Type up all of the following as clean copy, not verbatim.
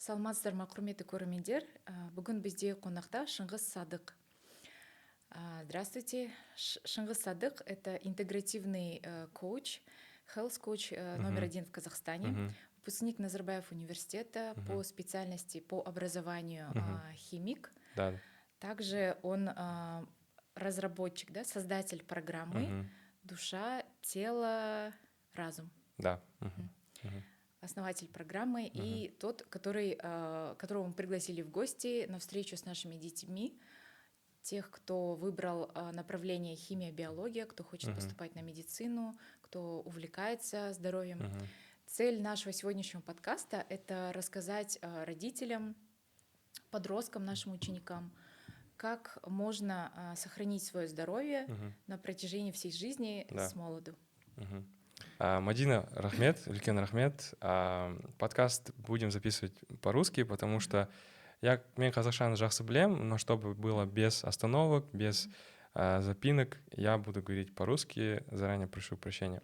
Саламатсыздар ма, құрметті көрермендер. Бүгін бізде қонақта Шыңғыс Садық. Здравствуйте. Шыңғыс Садық — это интегративный коуч, health coach номер один в Казахстане, выпускник Назарбаев университета по специальности, по образованию химик. Да. Также он разработчик, да, создатель программы «Душа, тело, разум». Да. Основатель программы и тот, которого мы пригласили в гости на встречу с нашими детьми, тех, кто выбрал направление химия, биология, кто хочет поступать на медицину, кто увлекается здоровьем. Цель нашего сегодняшнего подкаста — это рассказать родителям, подросткам, нашим ученикам, как можно сохранить свое здоровье на протяжении всей жизни с молоду. Мадина, рахмет, үлкен рахмет. Подкаст будем записывать по-русски, потому что мен қазақшаны жақсы білем, но чтобы было без остановок, без запинок, я буду говорить по-русски. Заранее прошу прощения.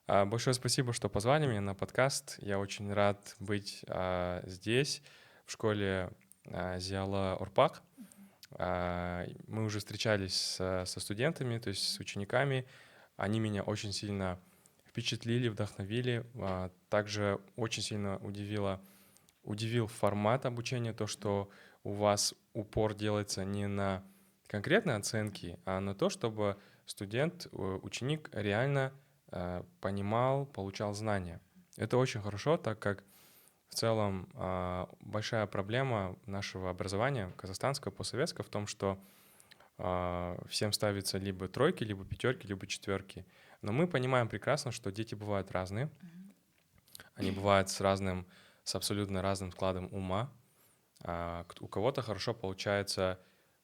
Большое спасибо, что позвали меня на подкаст. Я очень рад быть здесь, в школе Зиялы Урпақ. Мы уже встречались со студентами, то есть с учениками. Они меня очень сильно впечатлили, вдохновили. Также очень сильно удивил формат обучения, то, что у вас упор делается не на конкретные оценки, а на то, чтобы студент, ученик реально понимал, получал знания. Это очень хорошо, так как в целом большая проблема нашего образования, казахстанского, постсоветского, в том, что всем ставятся либо тройки, либо пятерки, либо четверки. Но мы понимаем прекрасно, что дети бывают разные. Они бывают с абсолютно разным складом ума. У кого-то хорошо получается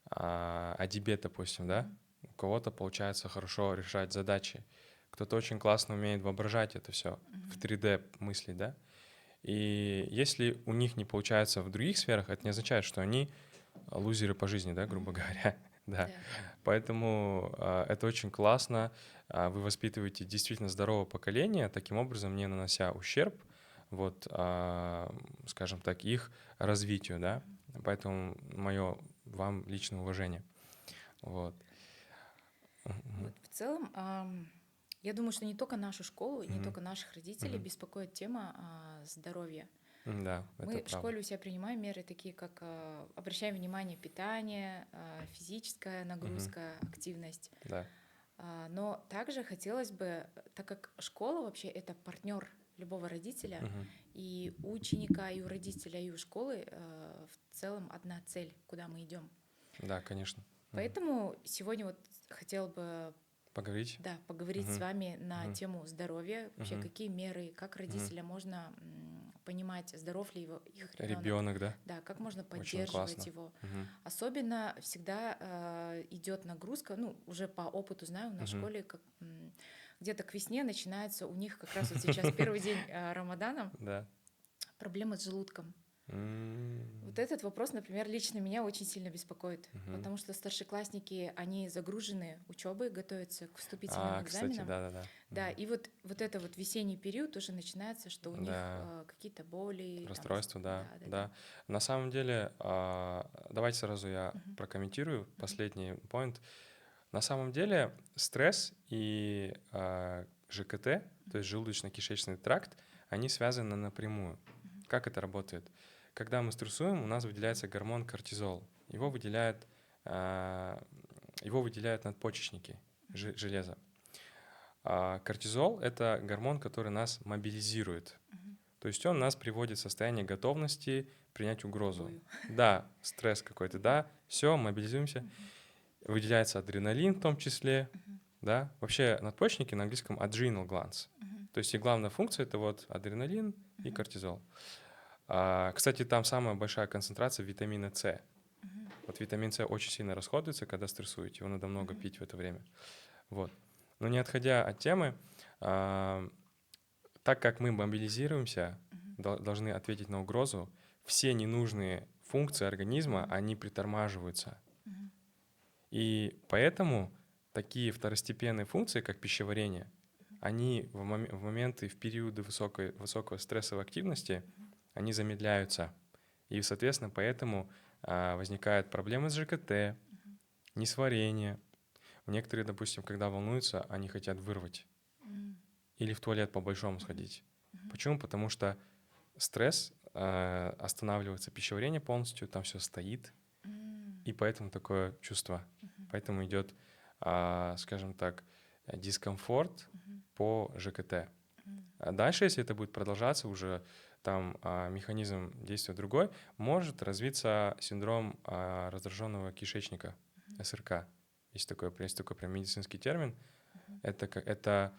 адибет, допустим, да? У кого-то получается хорошо решать задачи. Кто-то очень классно умеет воображать это все, в 3D мыслить, да? И если у них не получается в других сферах, это не означает, что они лузеры по жизни, да, грубо говоря. Да. Поэтому это очень классно. Вы воспитываете действительно здоровое поколение, таким образом не нанося ущерб, вот, скажем так, их развитию, да. Поэтому мое вам личное уважение. Вот. В целом, я думаю, что не только нашу школу, не только наших родителей беспокоит тема здоровья. Да, мы в школе у себя принимаем меры, такие как обращаем внимание питание, физическая нагрузка, активность. Да. Но также хотелось бы, так как школа вообще это партнер любого родителя, и у ученика, и у родителя, и у школы в целом одна цель, куда мы идем. Да, конечно. Поэтому сегодня вот хотела бы поговорить с вами на тему здоровья, вообще какие меры, как родителям можно понимать, здоров ли их ребенок, да? Да, как можно поддерживать его. Особенно всегда идет нагрузка, ну, уже по опыту знаю, на школе где-то к весне начинается у них как раз вот сейчас первый день Рамадана, проблемы с желудком. Вот этот вопрос, например, лично меня очень сильно беспокоит, потому что старшеклассники, они загружены учебой, готовятся к вступительным экзаменам. Кстати, да, и вот это вот весенний период уже начинается, что у них какие-то боли. Расстройства, да. На самом деле, давайте сразу я прокомментирую последний point. На самом деле стресс и ЖКТ, то есть желудочно-кишечный тракт, они связаны напрямую. Как это работает? Когда мы стрессуем, у нас выделяется гормон кортизол. Его выделяют надпочечники, железо. Кортизол — это гормон, который нас мобилизирует. То есть он нас приводит в состояние готовности принять угрозу. Да, стресс какой-то, да, все, мобилизуемся. Выделяется адреналин в том числе, да. Вообще надпочечники на английском adrenal glands. То есть и главная функция — это вот адреналин и кортизол. Кстати, там самая большая концентрация витамина С. Вот витамин С очень сильно расходуется, когда стрессуете. Его надо много пить в это время. Вот. Но не отходя от темы, так как мы мобилизируемся, должны ответить на угрозу, все ненужные функции организма, они притормаживаются. И поэтому такие второстепенные функции, как пищеварение, они в моменты, в периоды высокой стрессовой активности, они замедляются. И, соответственно, поэтому возникают проблемы с ЖКТ, несварение. Некоторые, допустим, когда волнуются, они хотят вырвать или в туалет по-большому сходить. Почему? Потому что стресс, останавливается пищеварение полностью, там все стоит, и поэтому такое чувство. Поэтому идет, скажем так, дискомфорт по ЖКТ. А дальше, если это будет продолжаться, уже там механизм действия другой, может развиться синдром раздраженного кишечника, СРК. Есть такой прям медицинский термин. Это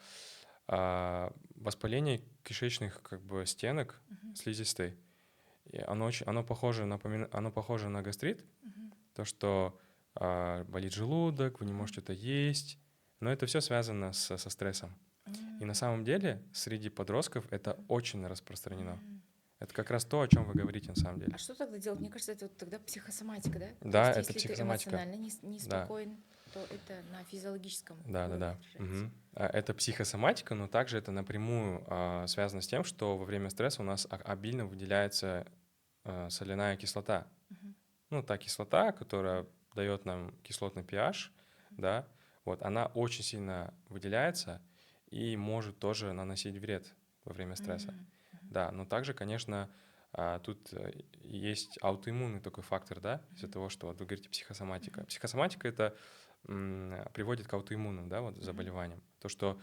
воспаление кишечных как бы стенок слизистой. И оно похоже на гастрит, то, что болит желудок, вы не можете это есть, но это все связано со стрессом. И на самом деле среди подростков это очень распространено. Это как раз то, о чем вы говорите на самом деле. А что тогда делать? Мне кажется, это вот тогда психосоматика, да? Да, То есть, это если ты психосоматика. эмоционально неспокоен, то это на физиологическом уровне Да. отражается. Это психосоматика, но также это напрямую связано с тем, что во время стресса у нас обильно выделяется соляная кислота. Ну, та кислота, которая дает нам кислотный pH, да, вот, она очень сильно выделяется и может тоже наносить вред во время стресса. Да, но также, конечно, тут есть аутоиммунный такой фактор, да, из-за того, что вот вы говорите психосоматика. Психосоматика — это приводит к аутоиммунным, да, вот заболеваниям. То, что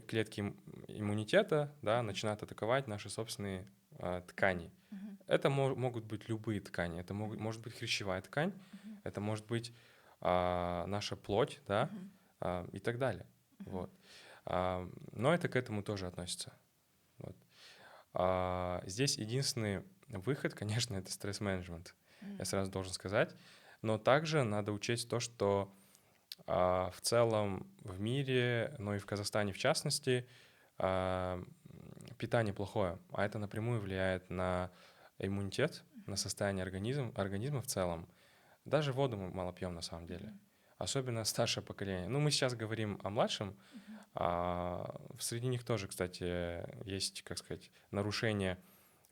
клетки иммунитета, да, начинают атаковать наши собственные ткани. Это могут быть любые ткани. Это может быть хрящевая ткань, это может быть наша плоть, да, и так далее. Вот. Но это к этому тоже относится. Вот. Здесь единственный выход, конечно, это стресс-менеджмент. Я сразу должен сказать. Но также надо учесть то, что в целом в мире, но и в Казахстане в частности, питание плохое, а это напрямую влияет на иммунитет, на состояние организма в целом. Даже воду мы мало пьем на самом деле. Особенно старшее поколение. Ну, мы сейчас говорим о младшем, среди них тоже, кстати, есть, как сказать, нарушение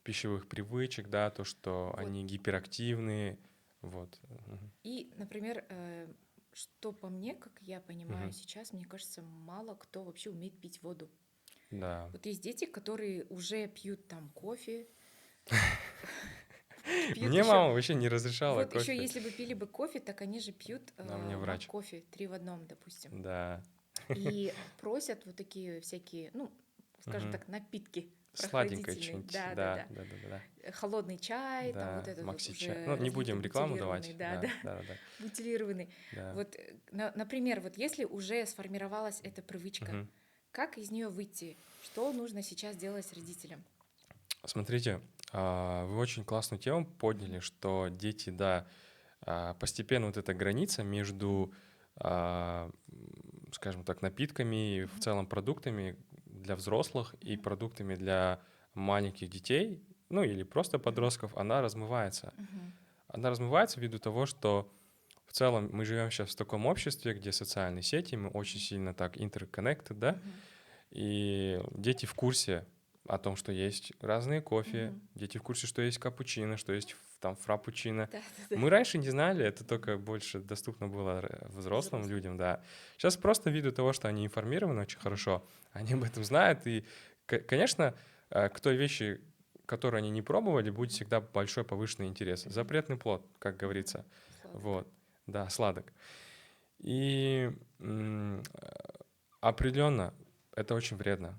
пищевых привычек, да, то, что Вот. они гиперактивные, вот. И, например, что по мне, как я понимаю сейчас, мне кажется, мало кто вообще умеет пить воду. Да. Вот есть дети, которые уже пьют там кофе. Мне мама вообще не разрешала Вот еще кофе. если бы пили бы кофе, так они же пьют мне врач. кофе 3 в 1, допустим. Да. И просят вот такие всякие, ну, скажем так, напитки Сладенькое прохладительные. что-нибудь. Да. Да. Холодный чай, там вот Да, этот вот макси-чай. уже Ну, не будем рекламу бутилированный, давать. Да. бутилированный. Да. Вот, например, вот если уже сформировалась эта привычка, как из нее выйти? Что нужно сейчас делать родителям? Смотрите, вы очень классную тему подняли, что дети, да, постепенно вот эта граница между, скажем так, напитками и в целом продуктами для взрослых и продуктами для маленьких детей, ну или просто подростков, она размывается. Она размывается ввиду того, что в целом мы живем сейчас в таком обществе, где социальные сети, мы очень сильно так interconnected, да, и дети в курсе о том, что есть разные кофе, дети в курсе, что есть капучино, что есть там фраппучино. Да. Мы раньше не знали, это только больше доступно было взрослым людям, да. Сейчас просто ввиду того, что они информированы очень хорошо, они об этом знают, и, конечно, к той вещи, которую они не пробовали, будет всегда большой повышенный интерес. Запретный плод, как говорится. Сладок. Вот, да, сладок. И определенно это очень вредно.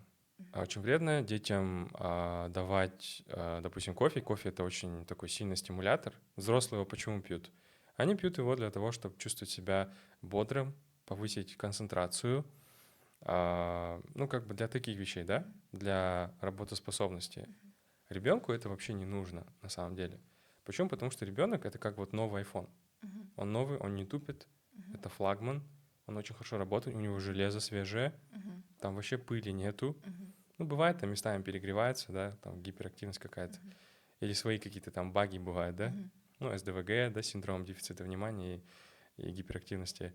Очень вредно детям давать, допустим, кофе. Кофе — это очень такой сильный стимулятор. Взрослые его почему пьют? Они пьют его для того, чтобы чувствовать себя бодрым, повысить концентрацию, ну, как бы для таких вещей, да, для работоспособности. Ребенку это вообще не нужно, на самом деле. Почему? Потому что ребенок — это как вот новый iPhone. Он новый, он не тупит, это флагман, он очень хорошо работает, у него железо свежее, там вообще пыли нету. Ну, бывает, там местами перегревается, да, там гиперактивность какая-то. Или свои какие-то там баги бывают, да. Ну, СДВГ, да, синдром дефицита внимания и гиперактивности.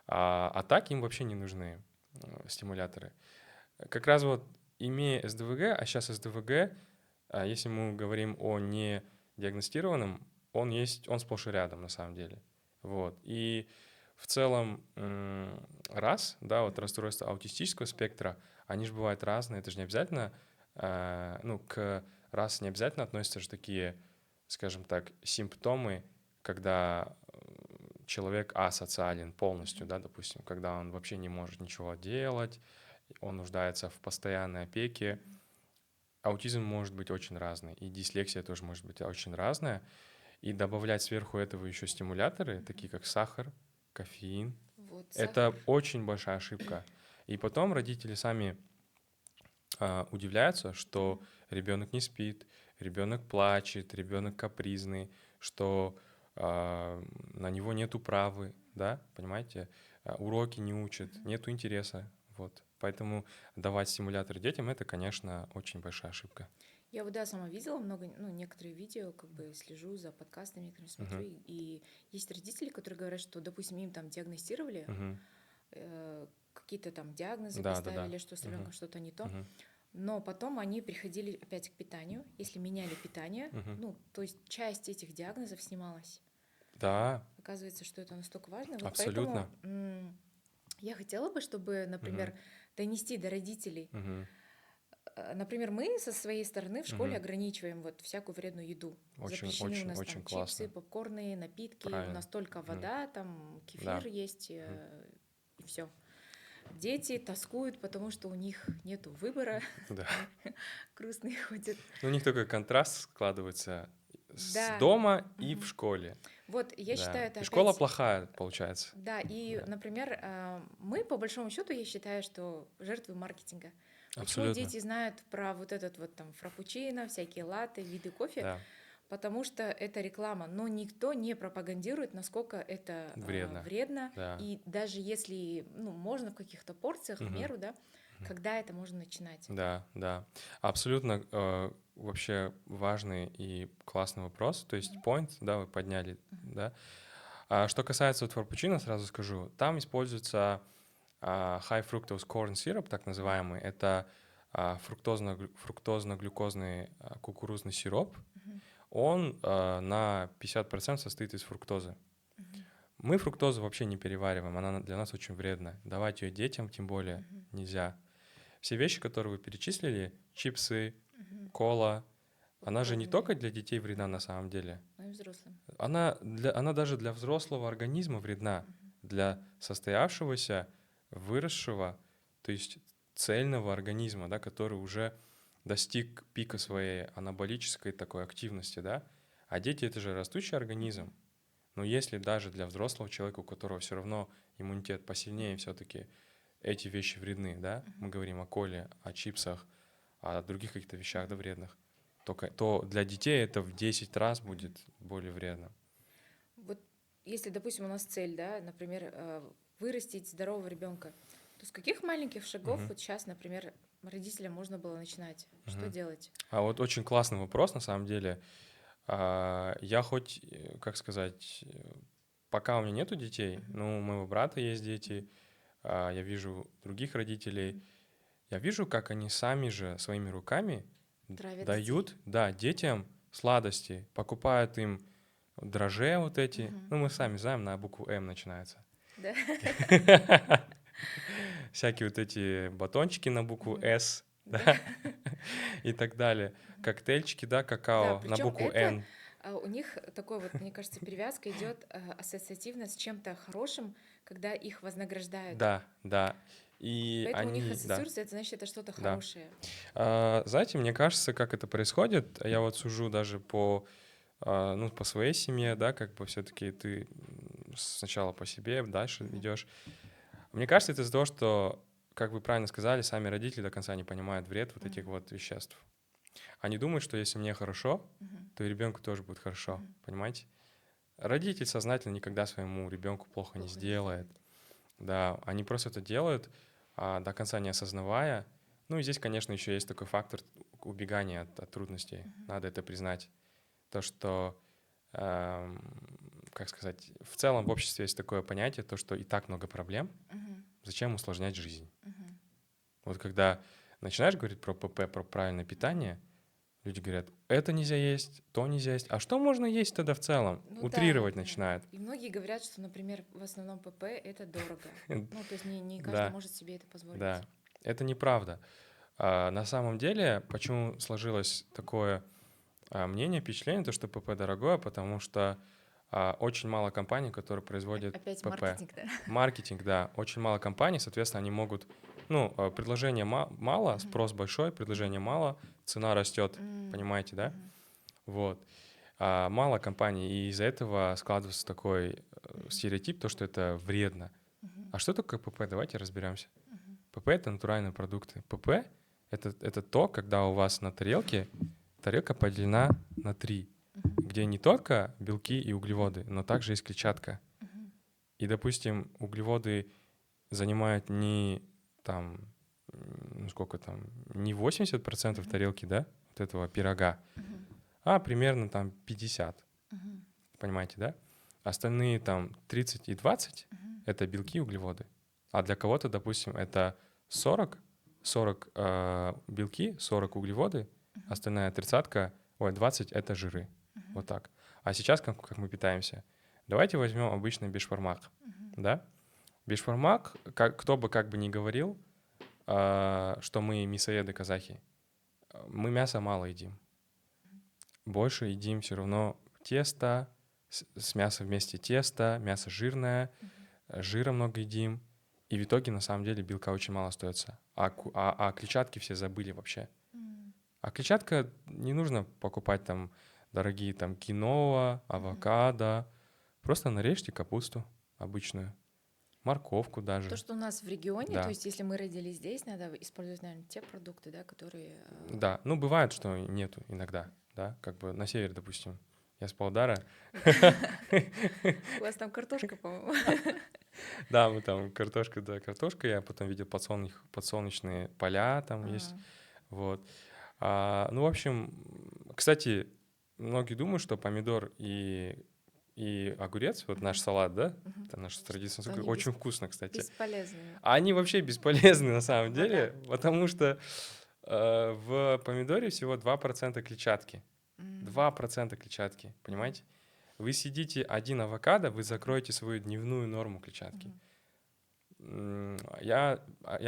А так им вообще не нужны стимуляторы. Как раз вот имея СДВГ, а сейчас СДВГ А если мы говорим о недиагностированном, он сплошь и рядом на самом деле. Вот. И в целом раз, да, вот расстройства аутистического спектра, они же бывают разные, это же не обязательно, ну, к раз не обязательно относятся же такие, скажем так, симптомы, когда человек асоциален полностью, да, допустим, когда он вообще не может ничего делать, он нуждается в постоянной опеке. Аутизм может быть очень разный, и дислексия тоже может быть очень разная. И добавлять сверху этого еще стимуляторы, такие как сахар, кофеин, Вот сахар. это очень большая ошибка. И потом родители сами удивляются, что ребенок не спит, ребенок плачет, ребенок капризный, что на него нет управы, да, понимаете, уроки не учат, нету интереса, вот. Поэтому давать стимуляторы детям — это, конечно, очень большая ошибка. Я вот, да, сама видела много, ну, некоторые видео, как бы слежу за подкастами, некоторые смотрю, Мгм. и есть родители, которые говорят, что, допустим, им там диагностировали, Мгм. какие-то там диагнозы Да, да, да. поставили, что с ребенком Мгм. что-то не то, Мгм. но потом они приходили опять к питанию, если меняли питание, Мгм. ну, то есть часть этих диагнозов снималась. Да, Оказывается, что это настолько важно. Вот поэтому абсолютно. я хотела бы, чтобы, Мгм. например, донести до родителей. Мгм. Например, мы со своей стороны в школе Мгм. ограничиваем вот всякую вредную еду. Очень, Запрещены у очень, нас там очень чипсы, классно. попкорны, напитки, у Правильно. нас только Мгм. вода, там кефир Да. есть, Мгм. и все. Дети тоскуют, потому что у них нету выбора, Да. они грустные ходят. Ну, у них такой контраст складывается с Да, дома и в мгм. школе. Вот я Да. считаю, это И школа опять. плохая, получается. Да, и, Да. например, мы, по большому счету, я считаю, что жертвы маркетинга. Почему Абсолютно. дети знают про вот этот вот там фраппучино, всякие латте, виды кофе? Да. Потому что это реклама, но никто не пропагандирует, насколько это Вредно. вредно. Да. И даже если, ну, можно в каких-то порциях, в Мгм. меру, да, когда это можно начинать? Да, да. Абсолютно вообще важный и классный вопрос. То есть point, да, вы подняли, Мгм. да. А что касается вот фраппучино, сразу скажу, там используется high fructose corn syrup, так называемый. Это фруктозно-глюкозный кукурузный сироп. Мгм. Он на 50% состоит из фруктозы. Мгм. Мы фруктозу вообще не перевариваем, она для нас очень вредна. Давать ее детям тем более Мгм. нельзя. Все вещи, которые вы перечислили, чипсы, Мгм. кола, она же не Попкорны, только для детей вредна на самом деле. ну и взрослым. Она даже для взрослого организма вредна, Мгм. для состоявшегося, выросшего, то есть цельного организма, да, который уже достиг пика своей анаболической такой активности, да. А дети — это же растущий организм. Но если даже для взрослого человека, у которого все равно иммунитет посильнее, все-таки эти вещи вредны, да, мы говорим о коле, о чипсах, о других каких-то вещах, да, вредных, то для детей это в 10 раз будет более вредно. Вот если, допустим, у нас цель, да, например, вырастить здорового ребенка, то с каких маленьких шагов Мгм, вот сейчас, например, родителям можно было начинать? Что мгм. делать? А вот очень классный вопрос, на самом деле. Я хоть, как сказать, пока у меня нету детей, Мгм. ну, у моего брата есть Мгм. дети, я вижу других родителей, Мгм. я вижу, как они сами же своими руками Травят детей. дают, да, детям сладости, покупают им дрожжи вот эти, Мгм. ну, мы Мгм. сами знаем, на букву М начинается. Да. Всякие вот эти батончики на букву Мгм. С, Да. да, и так далее. Мгм. Коктейльчики, да, Да, какао на причем букву это Н. у них такой вот, мне кажется, привязка идет ассоциативно с чем-то хорошим, когда их вознаграждают. Да, да. И Поэтому у них они, да, ассоциируется, это значит, это что-то да. хорошее. Знаете, мне кажется, как это происходит, я вот сужу даже ну, по своей семье, да, как бы все-таки ты сначала по себе, дальше Мгм. идешь. Мне кажется, это из-за того, что, как вы правильно сказали, сами родители до конца не понимают вред вот этих Мгм. вот веществ. Они думают, что если мне хорошо, Мгм. то и ребенку тоже будет хорошо, Мгм. понимаете? Родитель сознательно никогда своему ребенку плохо не Плохо не сделает. сделает. Да, они просто это делают, до конца не осознавая. Ну и здесь, конечно, еще есть такой фактор убегания от трудностей. Мгм. Надо это признать. То, что, эм, как сказать, в целом в обществе есть такое понятие, то, что и так много проблем, Мгм. зачем усложнять жизнь? Мгм. Вот когда начинаешь говорить про ПП, про правильное питание, Люди говорят, это нельзя есть, то нельзя есть. А что можно есть тогда в целом? Ну Утрировать да. начинают. И многие говорят, что, например, в основном ПП это дорого. Ну, то есть не каждый Да, может себе это позволить. да. Это неправда. На самом деле, почему сложилось такое мнение, впечатление, то, что ПП дорогое, потому что очень мало компаний, которые производят Опять ПП. маркетинг, да? Маркетинг, да, очень мало компаний, соответственно, они могут, предложения мало, спрос большой, предложения мало, цена растет, понимаете, да? Вот. Мало компаний, и из-за этого складывается такой стереотип, то, что это вредно. А что такое ПП? Давайте разберемся. ПП — это натуральные продукты. ПП — это то, когда у вас на тарелка поделена на 3, где не только белки и углеводы, но также есть клетчатка. И, допустим, углеводы занимают не там, сколько там, не 80% тарелки, да, вот этого пирога, а примерно там 50. Понимаете, да? Остальные там 30 и 20 — это белки и углеводы. А для кого-то, допустим, это 40 белки, 40 углеводы, остальная 20 — это жиры. Вот так. А сейчас как мы питаемся? Давайте возьмем обычный бешбармак, да? Бешбармак, кто бы как бы ни говорил, что мы мясоеды казахи, мы мяса мало едим. Больше едим все равно тесто, с мясом вместе тесто, мясо жирное, жира много едим, и в итоге на самом деле белка очень мало остается. А клетчатки все забыли вообще. А клетчатка не нужно покупать там дорогие там киноа, авокадо. Просто нарежьте капусту обычную, морковку даже. То, что у нас в регионе, то Да, есть если мы родились здесь, надо использовать, наверное, те продукты, да, которые... да. Ну, бывает, что нету иногда, да, как бы на севере, допустим. Я с Павлодара. У вас там картошка, по-моему. Да, мы там картошка, я потом видел подсолнечные поля там есть, вот. Ну, в общем, кстати, многие думают, что помидор и огурец, вот наш салат, да, это наш традиционный, Они очень вкусно, кстати. бесполезные. А они вообще бесполезны на самом Вода. деле, потому что в помидоре всего 2% клетчатки. 2% клетчатки, понимаете? Вы съедите один авокадо, вы закроете свою дневную норму клетчатки. Я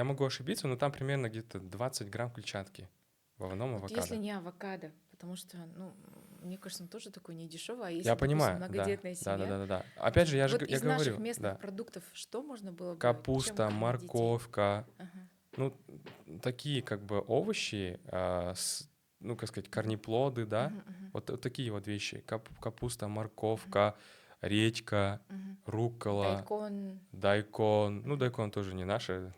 могу ошибиться, но там примерно где-то 20 грамм клетчатки в одном Вот если авокадо. не авокадо, потому что, ну, мне кажется, он тоже такой недешевый, а если, Я допустим, понимаю, да, многодетная семья, да. Опять же, я вот из наших говорю, местных да, продуктов что можно было бы, чем капуста, кормить детей? морковка, Ага. ну, такие как бы овощи, ну, как сказать, корнеплоды, да, вот такие вот вещи. Капуста, морковка, редька, руккола, дайкон. Ну, дайкон тоже не наше.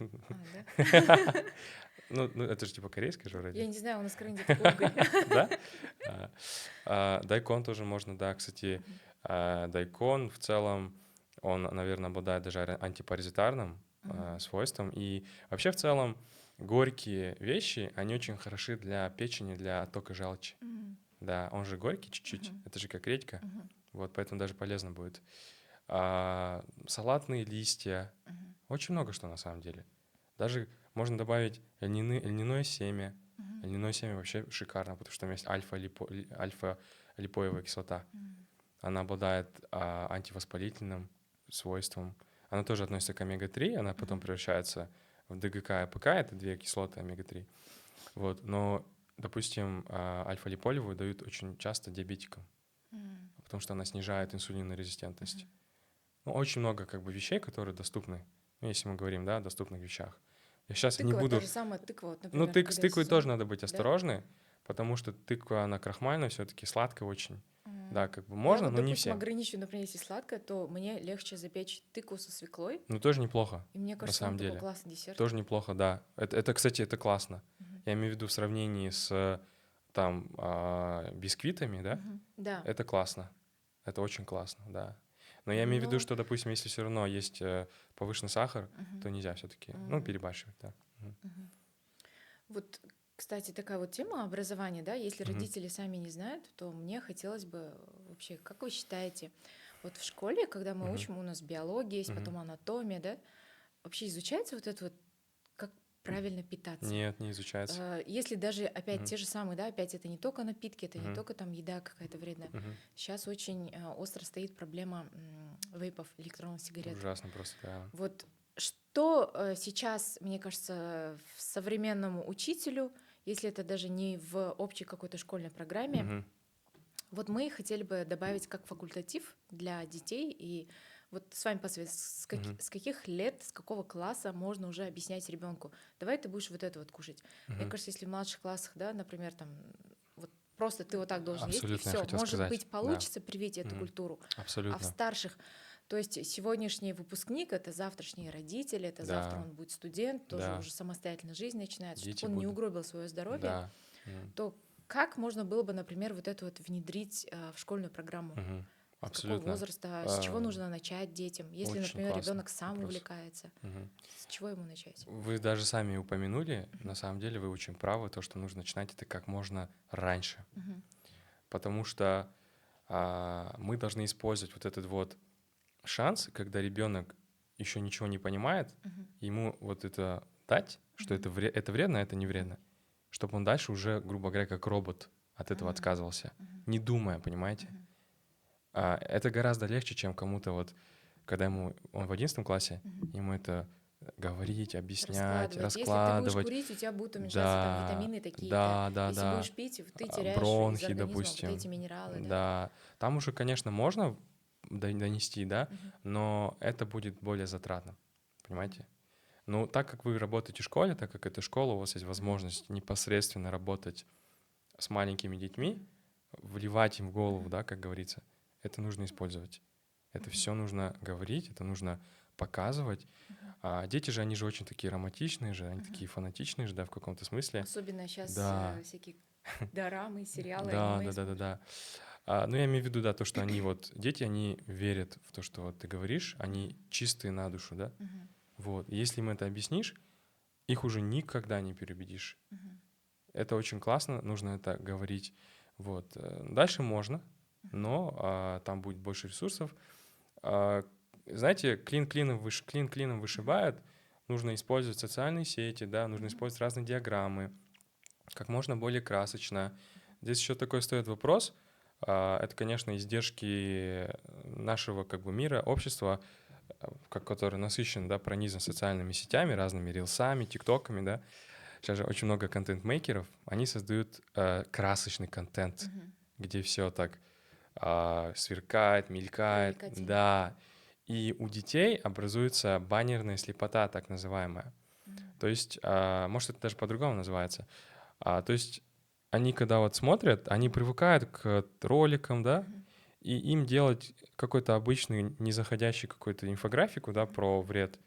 Да? Ну, это же типа корейское же Я вроде. не знаю, у нас крайне в Кургаре. Да? Дайкон тоже можно, да. Кстати, дайкон в целом, он, наверное, обладает даже антипаразитарным свойством. И вообще в целом горькие вещи, они очень хороши для печени, для оттока желчи. Да, он же горький чуть-чуть. Это же как редька. Вот, поэтому даже полезно будет. Салатные листья. Очень много что на самом деле. Даже можно добавить льняное семя. Льняное семя вообще шикарно, потому что там есть альфа-липоевая кислота. Она обладает антивоспалительным свойством. Она тоже относится к омега-3, она потом превращается в ДГК и АПК, это две кислоты омега-3. Вот. Но, допустим, альфа-липоевую дают очень часто диабетикам, потому что она снижает инсулинорезистентность. Ну, очень много как бы вещей, которые доступны, ну, если мы говорим, да, о доступных вещах. Я сейчас не Тыква, та буду... же самая тыква, вот, Ну, например, с когда тыквой сезон. тоже надо быть осторожны, потому что тыква, она крахмальная все-таки, сладкая очень. Да, как бы Я можно, вот, но не допустим, всем. ограничиваю, например, если сладкое, то мне легче запечь тыкву со свеклой, Ну, тоже неплохо, и мне на кажется, самом он такой деле. классный десерт. Тоже неплохо, да. Кстати, это классно. Я имею в виду в сравнении с там бисквитами, да? Да. Это классно. Это очень классно, да. Но я имею в виду, Но что, допустим, если все равно есть повышенный сахар, то нельзя все-таки, ну, перебарщивать, да. вот, кстати, такая вот тема образования, да, если родители сами не знают, то мне хотелось бы вообще, как вы считаете, вот в школе, когда мы учим, у нас биология есть, потом анатомия, да, вообще изучается вот это вот, как правильно питаться. Нет, не изучается. Если даже опять Мгм. те же самые, да, опять это не только напитки, это не Мгм. только там еда какая-то вредная. Мгм. Сейчас очень остро стоит проблема вейпов, электронных сигарет. Ужасно просто, да. Вот что сейчас, мне кажется, современному учителю, если это даже не в общей какой-то школьной программе, Мгм. вот мы хотели бы добавить как факультатив для детей. И вот с вами посоветуйте, Мгм. с каких лет, с какого класса можно уже объяснять ребенку, давай ты будешь вот это вот кушать. Мне Мгм. кажется, если в младших классах, да, например, там вот просто ты вот так должен есть, и Абсолютно, я все, хотел может сказать. быть, Да. получится привить эту Мгм. культуру. А в Абсолютно. старших, то есть сегодняшний выпускник — это завтрашние родители, это завтра Да. он будет студент, тоже Да. уже самостоятельно жизнь начинает, Дети чтобы он не будут. угробил свое здоровье, Да. Мгм. то как можно было бы, например, вот это вот внедрить в школьную программу? Мгм. С какого Абсолютно. возраста, с чего А, нужно начать детям? Если, Очень например, классный ребенок сам вопрос. увлекается, Мгм. с чего ему начать? Вы даже сами упомянули, Мгм. на самом деле вы очень правы, то, что нужно начинать это как можно раньше, Мгм. потому что мы должны использовать вот этот вот шанс, когда ребенок еще ничего не понимает, Мгм. ему вот это дать, что Мгм. это вредно, а это не Мгм. вредно, чтобы он дальше уже, грубо говоря, как робот от этого Мгм. отказывался, Мгм. не думая, понимаете? Мгм. Это гораздо легче, чем кому-то вот, когда он в 11 классе, Мгм. ему это говорить, объяснять, Раскладывать. Если ты будешь раскладывать. курить, у тебя будут уменьшаться там Да, витамины такие-то. да, да, Если да. будешь пить, ты теряешь из Бронхи, организма вот эти допустим. минералы, да? Да. Там уже, конечно, можно донести, да, Мгм. но это будет более затратно. Понимаете? Ну, так как вы работаете в школе, так как это школа, у вас есть возможность непосредственно работать с маленькими детьми, Мгм. вливать им в голову, Мгм. да, как говорится, это нужно использовать. Это Мгм. все нужно говорить, это нужно показывать. Мгм. А дети же, они же очень такие романтичные же, они Мгм. такие фанатичные же, да, в каком-то смысле. Особенно сейчас Да, всякие дорамы, сериалы, да, аниме да, да, да, смотрят. да. Ну, я имею в виду, да, то, что они вот, дети, они верят в то, что вот ты говоришь, они Мгм. чистые на душу, да. Мгм. Вот, и если им это объяснишь, их уже никогда не переубедишь. Мгм. Это очень классно, нужно это говорить. Вот. Дальше можно, Мгм. но там будет больше ресурсов. А, Знаете, клин клином Мгм. вышибает. Нужно использовать социальные сети, да, нужно Мгм. использовать разные диаграммы, как можно более красочно. Здесь еще такой стоит вопрос. Это, конечно, издержки нашего как бы мира, общества, который насыщен, да, пронизан социальными сетями, Мгм. разными рилсами, тиктоками, да. Сейчас же очень много контент-мейкеров, они создают красочный контент, Мгм. где все так сверкает, мелькает, Привлекательно. да. И у детей образуется баннерная слепота, так называемая. Мгм. То есть, может, это даже по-другому называется. То есть они, когда вот смотрят, они привыкают к роликам, да, Мгм. и им делать какой-то обычный, незаходящий какой-то инфографику, да, Мгм. про вред,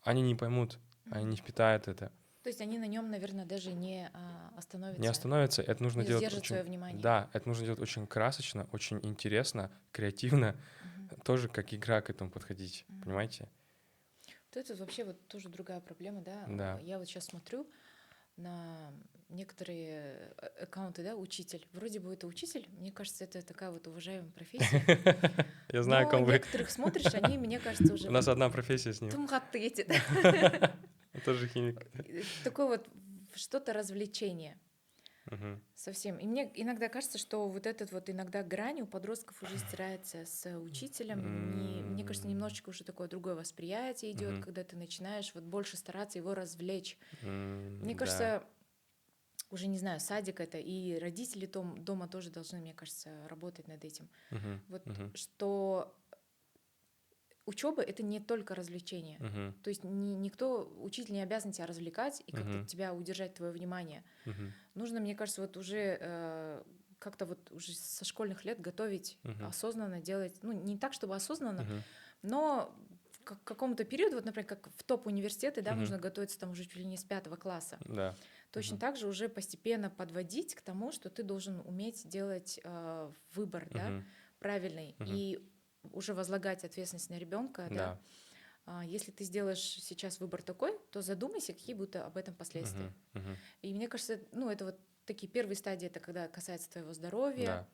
они не поймут, они не Мгм. впитают это. То есть они на нем, наверное, даже не Не остановятся, остановится, это нужно не делать задержат свое очень, внимание. да, это нужно делать очень красочно, очень интересно, креативно, Мгм. тоже как игра к этому подходить, Мгм. понимаете? Вот это вообще вот тоже другая проблема, да. Да. Я вот сейчас смотрю на некоторые аккаунты, да, учитель. Вроде бы это учитель, мне кажется, это такая вот уважаемая профессия. Я знаю, о Но ком вы. некоторых смотришь, они, мне кажется, уже У вот нас одна профессия с ним. тумгаты, да. Тоже химик. Такое вот что-то развлечение. Мгм. Совсем. И мне иногда кажется, что вот этот вот иногда грань у подростков уже стирается с учителем. Мне кажется, немножечко уже такое другое восприятие идет, Мгм. когда ты начинаешь вот больше стараться его развлечь. Мне Да. кажется, уже не знаю, садик это, и родители дома тоже должны, мне кажется, работать над этим. Мгм. Вот Мгм. что учеба это не только развлечение. Мгм. То есть учитель не обязан тебя развлекать и как-то Мгм. тебя удержать твое внимание. Мгм. Нужно, мне кажется, вот уже как-то вот уже со школьных лет готовить, Мгм. осознанно делать, ну, не так, чтобы осознанно, Мгм. но к какому-то периоду, вот, например, как в топ-университеты, да, Мгм. нужно готовиться там уже чуть ли не с 5 класса. Да. Точно Мгм. так же уже постепенно подводить к тому, что ты должен уметь делать выбор, да, Мгм. правильный, Мгм. и уже возлагать ответственность на ребенка, да. Да. Если ты сделаешь сейчас выбор такой, то задумайся, какие будут об этом последствия. Мгм. Мгм. И мне кажется, ну, это вот такие первые стадии, это когда касается твоего здоровья, Да.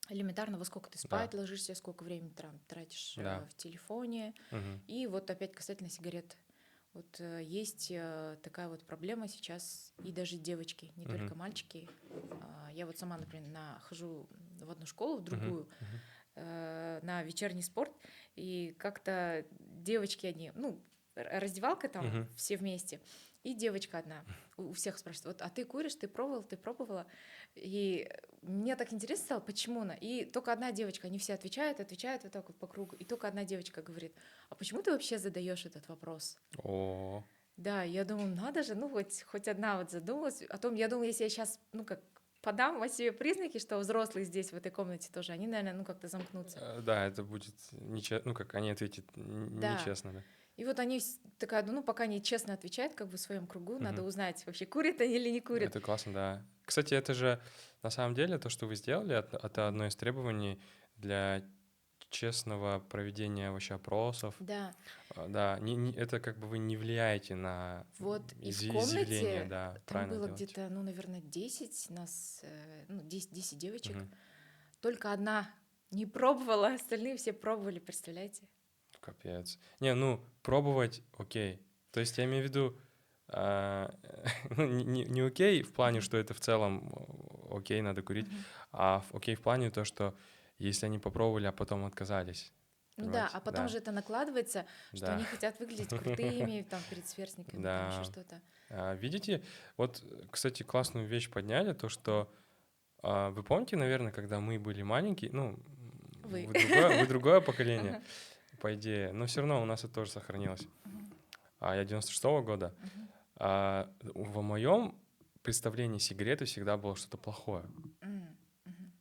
элементарно, во сколько ты Да. спать ложишься, сколько времени тратишь Да. в телефоне. Мгм. И вот опять касательно сигарет. Вот есть такая вот проблема сейчас, и даже девочки, не только мальчики. Я вот сама, например, хожу в одну школу, в другую, на вечерний спорт, и как-то девочки одни, ну, раздевалка там все вместе, и девочка одна. У всех спрашивают: вот, а ты куришь, ты пробовал, ты пробовала? И мне так интересно стало, почему она. И только одна девочка, они все отвечают вот так вот по кругу, и только одна девочка говорит: а почему ты вообще задаешь этот вопрос? О, Да, я думаю, надо же, ну хоть одна вот задумалась о том, я думаю, если я сейчас, ну как, подам о себе признаки, что взрослые здесь, в этой комнате тоже, они, наверное, ну как-то замкнутся. да, это будет нечестно, ну как они ответят Да. нечестно, да. И вот они такая, ну пока они честно отвечают как бы в своем кругу, надо Мгм. узнать, вообще курят они или не курят. Это классно, да. Кстати, это же на самом деле то, что вы сделали, это одно из требований для честного проведения вообще опросов. Да, Да, это как бы вы не влияете на вот и в изъявление, комнате да, там правильно было делаете. где-то, ну, наверное, 10 нас, ну, 10 девочек. Мгм. Только одна не пробовала, остальные все пробовали, представляете? Капец. Не, ну, пробовать окей. То есть я имею в виду, а, ну, не окей в плане, что это в целом окей, надо курить, Мгм. а окей в плане то, что если они попробовали, а потом отказались, Ну да, понимаете? а потом Да, же это накладывается, что да. они хотят выглядеть крутыми там перед сверстниками, там еще Да. что-то. Видите, вот, кстати, классную вещь подняли, то, что вы помните, наверное, когда мы были маленькие, ну, Вы. вы другое поколение, Ага. по идее, но все равно у нас это тоже сохранилось. Мгм. Я 96-го года. Мгм. В моем представлении сигареты всегда было что-то плохое. Мгм.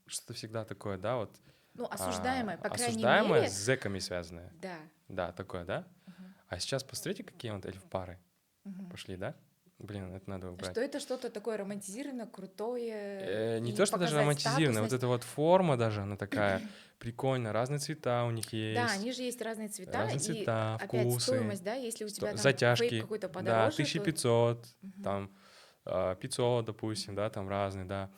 Что-то всегда такое, да, вот Ну, осуждаемое, по крайней осуждаемое, с мере, зэками связанное. да. Да, такое, да? Мгм. А сейчас посмотрите, какие вот эльф-пары Мгм. пошли, да? Блин, это надо убрать. Что это что-то такое романтизированное, крутое, Не и то, что даже показать романтизированное, вот статусность. эта вот форма даже, она такая прикольная, разные цвета у них Да, есть, они же есть разные цвета, разные и цвета, опять вкусы, стоимость, да, если у тебя там вейп затяжки, какой-то да, подороже, то... 1500, Мгм. там 500, допустим, Мгм. да, там разные, да.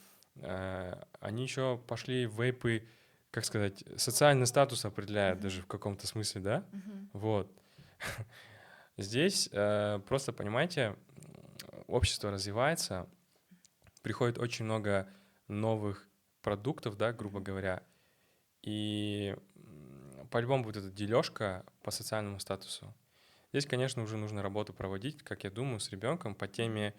Они еще пошли в вейпы, как сказать, социальный статус определяют даже Мгм. в каком-то смысле, да? Мгм. Вот. Здесь просто, понимаете, общество развивается, приходит очень много новых продуктов, да, грубо Мгм. говоря, и по-любому будет эта дележка по социальному статусу. Здесь, конечно, уже нужно работу проводить, как я думаю, с ребенком по Мгм. теме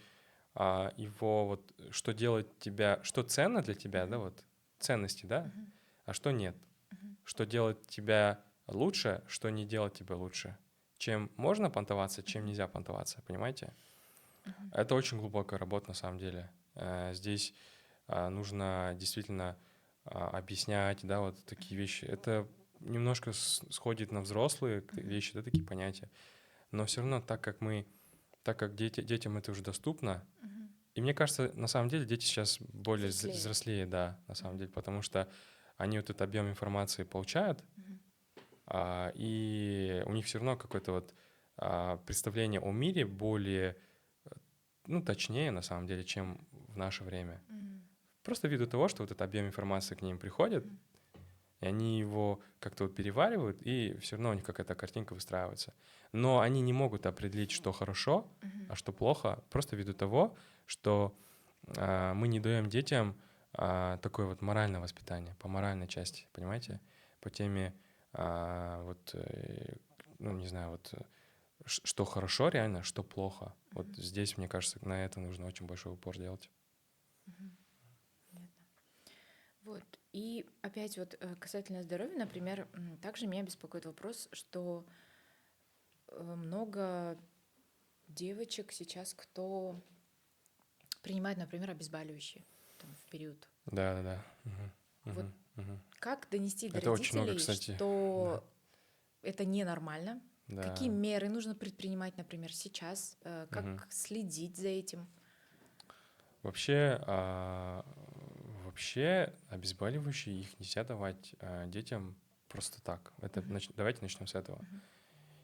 его вот, что делает тебя, что ценно для тебя, да, Мгм. вот ценности, да, Мгм. а что нет, Мгм. что делает тебя лучше, что не делает тебя лучше, чем можно понтоваться, чем Мгм. нельзя понтоваться, понимаете? Мгм. Это очень глубокая работа на самом деле. Здесь нужно действительно объяснять, да, вот такие вещи. Это немножко сходит на взрослые Мгм. вещи, да, такие понятия. Но все равно, так как детям это уже доступно, Мгм. и мне кажется, на самом деле дети сейчас более Взрослеют. взрослее, да, на самом Мгм. деле, потому что они вот этот объем информации получают, Мгм. и у них все равно какое-то вот представление о мире более, ну, точнее, на самом деле, чем в наше время. Мгм. Просто ввиду того, что вот этот объем информации к ним приходит, Мгм. и они его как-то вот переваривают, и все равно у них какая-то картинка выстраивается. Но они не могут определить, что хорошо, Мгм. а что плохо, просто ввиду того, что мы не даем детям такое вот моральное воспитание, по моральной части, понимаете? По теме, вот, ну, не знаю, вот, что хорошо реально, что плохо. Вот Мгм. здесь, мне кажется, на это нужно очень большой упор делать. Мгм. Понятно. Вот. И опять вот касательно здоровья, например, также меня беспокоит вопрос, что много девочек сейчас, кто принимает, например, обезболивающие там, в период. Да-да-да. Мгм. Вот Мгм. Мгм. как донести до Это очень много, родителей, кстати. Да, что это ненормально? Какие да. меры нужно предпринимать, например, сейчас? Мгм. Как следить за этим? Вообще, вообще обезболивающие их нельзя давать детям просто так. Это Мгм. давайте начнем с этого. Мгм.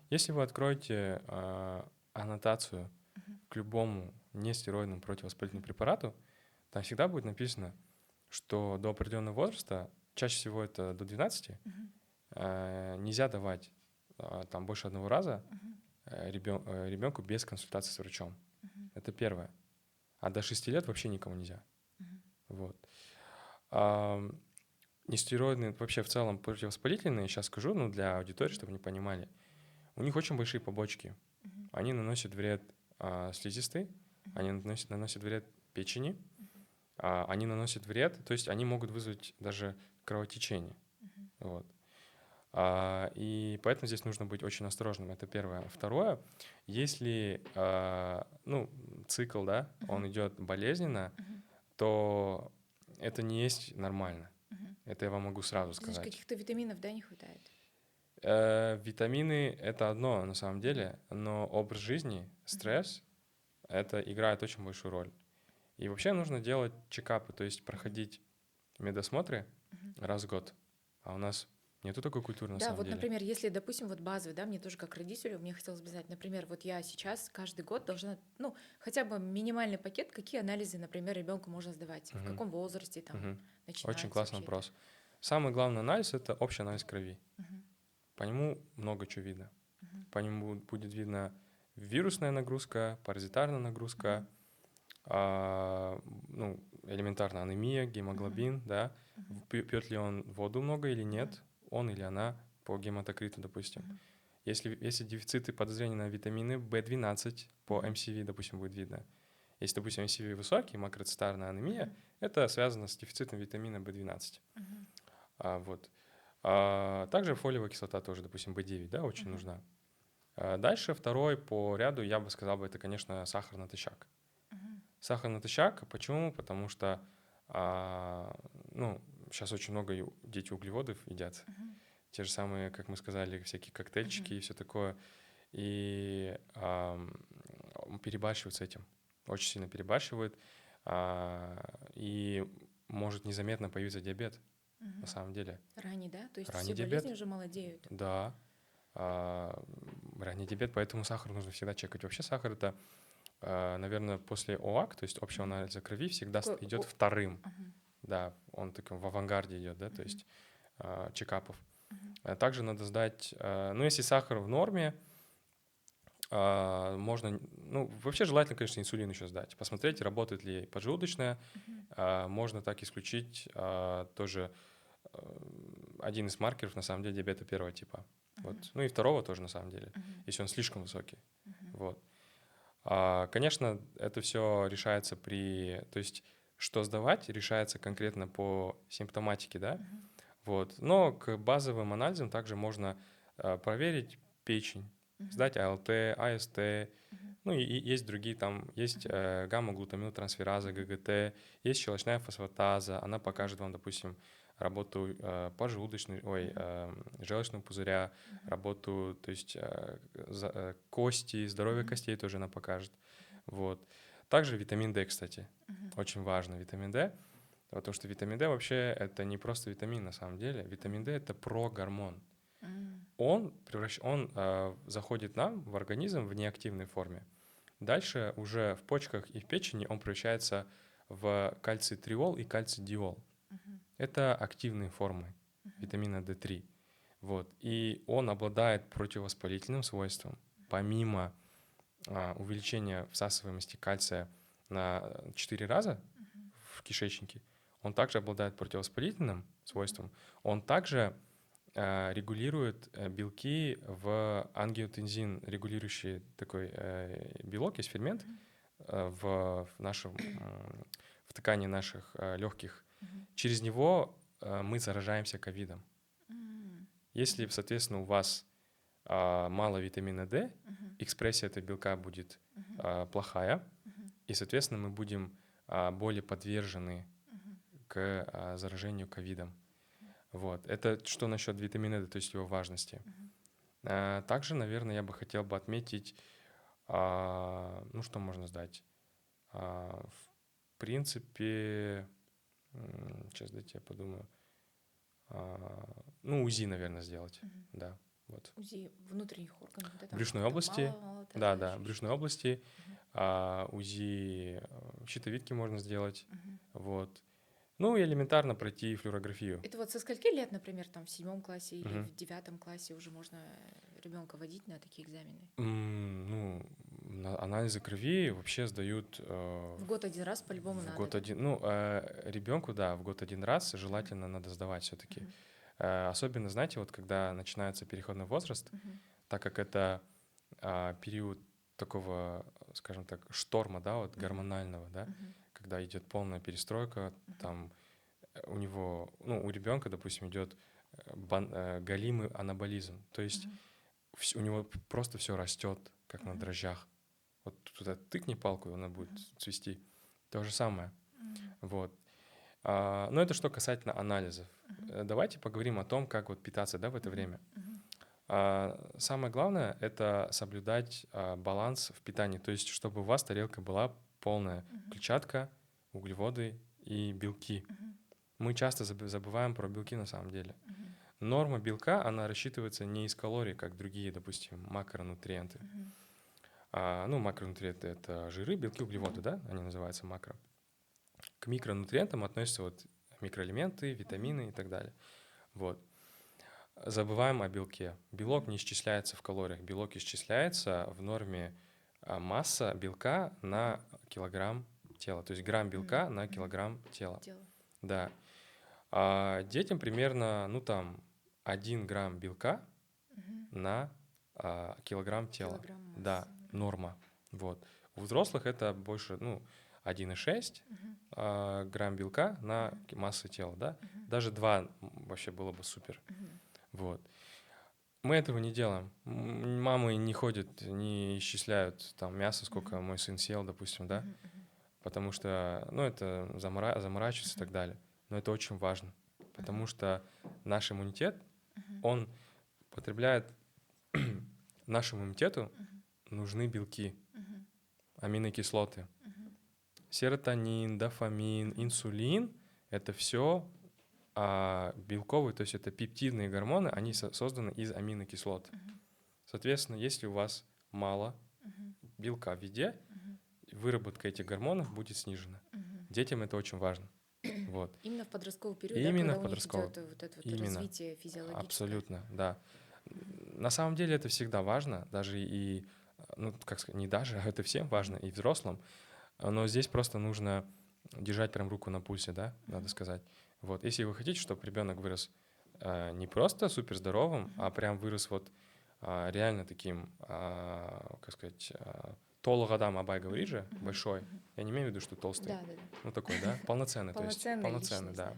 Если вы откроете аннотацию Мгм. к любому нестероидному противовоспалительному Мгм. препарату, там всегда будет написано, что до определенного возраста, чаще всего это до 12, Мгм. нельзя давать там больше одного раза Мгм. ребенку без консультации с врачом. Это первое. А до 6 лет вообще никому нельзя. Вот. Нестероидные, вообще в целом противовоспалительные, сейчас скажу, ну, для аудитории, чтобы не понимали, у них очень большие побочки. Они наносят вред слизистой, они наносят вред печени, они наносят вред, то есть они могут вызвать даже кровотечение. Вот. И поэтому здесь нужно быть очень осторожным. Это первое. Второе, если ну, цикл, да, он идет болезненно, то это не есть нормально. Это я вам могу сразу То есть сказать. каких-то витаминов, да, не хватает? Витамины — это одно на самом деле, но образ жизни, стресс — это играет очень большую роль. И вообще нужно делать чекапы, то есть проходить медосмотры раз в год. А у нас нету такой культуры на Да, самом вот, деле. например, если, допустим, вот базовый, да, мне тоже как родителю, мне хотелось бы знать, например, вот я сейчас каждый год должна, ну, хотя бы минимальный пакет, какие анализы, например, ребенку можно сдавать, в каком возрасте там Очень начинается классный вообще вопрос. Самый главный анализ — это общий анализ крови. По нему много чего видно. По нему будет видно вирусная нагрузка, паразитарная нагрузка, ну, элементарно анемия, гемоглобин, да, пьет ли он воду много или нет, он или она по гематокриту, допустим. Если дефициты подозрения на витамины B12 по МСВ, допустим, будет видно. Если, допустим, МСВ высокий, макроцитарная анемия, это связано с дефицитом витамина B12. Вот. Также фолиевая кислота тоже, допустим, B9, да, очень нужна. Дальше второй по ряду, я бы сказал, это, конечно, сахар натощак. Сахар натощак, почему? Потому что, ну, сейчас очень много дети углеводов едят. Те же самые, как мы сказали, всякие коктейльчики и все такое. И перебарщивают с этим. Очень сильно перебарщивают. И может незаметно появиться диабет, на самом деле. Ранний, да? То есть Ранний все диабет. болезни уже молодеют. Да. Ранний диабет, поэтому сахар нужно всегда чекать. Вообще сахар — это, наверное, после ОАК, то есть общего анализа крови, всегда идет вторым. Да, он таким в авангарде идет, да, то есть чекапов. Также надо сдать, ну, если сахар в норме, можно, ну, вообще желательно, конечно, инсулин еще сдать, посмотреть, работает ли поджелудочная. Можно так исключить тоже один из маркеров, на самом деле, диабета первого типа. Вот. Ну и второго тоже, на самом деле, если он слишком высокий. Вот. Конечно, это все решается то есть, что сдавать, решается конкретно по симптоматике, да. Вот. Но к базовым анализам также можно проверить печень, сдать АЛТ, АСТ, ну и есть другие там, есть гамма-глутамилтрансфераза, ГГТ, есть щелочная фосфатаза, она покажет вам, допустим, работу желчного пузыря, работу, то есть кости, здоровье костей тоже она покажет. Вот. Также витамин D, кстати, очень важно витамин D, потому что витамин D вообще это не просто витамин на самом деле, витамин D это прогормон. Он заходит нам в организм в неактивной форме. Дальше уже в почках и в печени он превращается в кальций-триол и кальций-диол. Это активные формы витамина D3. Вот. И он обладает противовоспалительным свойством. Помимо увеличения всасываемости кальция на 4 раза в кишечнике, он также обладает противовоспалительным свойством. Он также регулирует белки в ангиотензин, регулирующий такой белок, есть фермент в ткани наших легких. Через него мы заражаемся ковидом. Если, соответственно, у вас мало витамина D, экспрессия этого белка будет плохая, и, соответственно, мы будем более подвержены к заражению ковидом. Вот. Это что насчет витамина D, то есть его важности. Также, наверное, я бы хотел бы отметить, ну, что можно сдать. В принципе, сейчас дайте я подумаю. Ну, УЗИ, наверное, сделать. Да, вот. УЗИ внутренних органов, да? Там Брюшной как-то области. мало, Да, брюшной области. УЗИ щитовидки можно сделать. Вот. Ну и элементарно пройти флюорографию. Это вот со скольки лет, например, там в 7 классе или в 9 классе уже можно ребенка водить на такие экзамены? Ну, анализы крови вообще сдают В год один раз по-любому в надо, год да? один. Ну, ребенку, да, в год один раз желательно надо сдавать все-таки. Мгм. Особенно, знаете, вот когда начинается переходный возраст, Мгм. так как это период такого, скажем так, шторма, да, вот Мгм. гормонального, да, Мгм. когда идет полная перестройка, Мгм. там у него, ну, у ребенка, допустим, идет галимый анаболизм, то есть Мгм. у него просто все растет, как на Мгм. дрожжах. Вот туда тыкни палку, и она будет Мгм. цвести. То же самое. Мгм. Вот. Но это что касательно анализов. Мгм. Давайте поговорим о том, как вот питаться, да, в это Мгм. время. Мгм. Самое главное — это соблюдать баланс в питании, то есть чтобы у вас тарелка была полная: Мгм. клетчатка, углеводы и белки. Мгм. Мы часто забываем про белки на самом деле. Мгм. Норма белка, она рассчитывается не из калорий, как другие, допустим, макронутриенты. Мгм. Ну, макронутриенты — это жиры, белки, углеводы, Мгм. да, они называются макро. К микронутриентам относятся вот микроэлементы, Мгм. витамины и так далее. Вот. Забываем о белке. Белок Мгм. не исчисляется в калориях, белок исчисляется в норме масса белка Мгм. на килограмм тела, то есть грамм белка на Мгм. килограмм тела. Дело. Да. Детям примерно, ну там, 1 грамм белка Мгм. на килограмм тела. Килограмм Да, массы. Мгм. норма. Вот. У взрослых это больше, ну, 1,6 Мгм. грамм белка на Мгм. массу тела, да. Мгм. Даже 2 вообще было бы супер. Мгм. Вот. Мы этого не делаем. Мамы не ходят, не исчисляют там мясо, сколько Мгм. мой сын съел, допустим, да, Мгм. Мгм. потому что, ну, это заморачивается и Мгм. так далее. Но это очень важно, потому Мгм. что наш иммунитет, Мгм. он потребляет, нашему иммунитету Мгм. нужны белки, Мгм. аминокислоты. Мгм. Серотонин, дофамин, Мгм. инсулин — это все белковые, то есть это пептидные гормоны, они Мгм. созданы из аминокислот. Мгм. Соответственно, если у вас мало Мгм. белка в еде, Мгм. выработка этих гормонов будет снижена. Мгм. Детям это очень важно. Вот. Именно в подростковый период, И да, именно когда в у них подростковом. идет вот это вот Именно. развитие физиологическое. Абсолютно, да. Мгм. На самом деле это всегда важно, даже и, ну, как сказать, не даже, а это всем важно, Мгм. и взрослым. Но здесь просто нужно держать прям руку на пульсе, да, надо Мгм. сказать. Вот. Если вы хотите, чтобы ребенок вырос не просто супер здоровым, а Мгм. прям вырос вот реально таким, как сказать, толық адам, Абай говорит Мгм. же, Мгм. большой. Мгм. Я не имею в виду, что толстый. Да, да, да. Ну, такой, да, полноценный, то есть Полноценная полноценный, личность, да.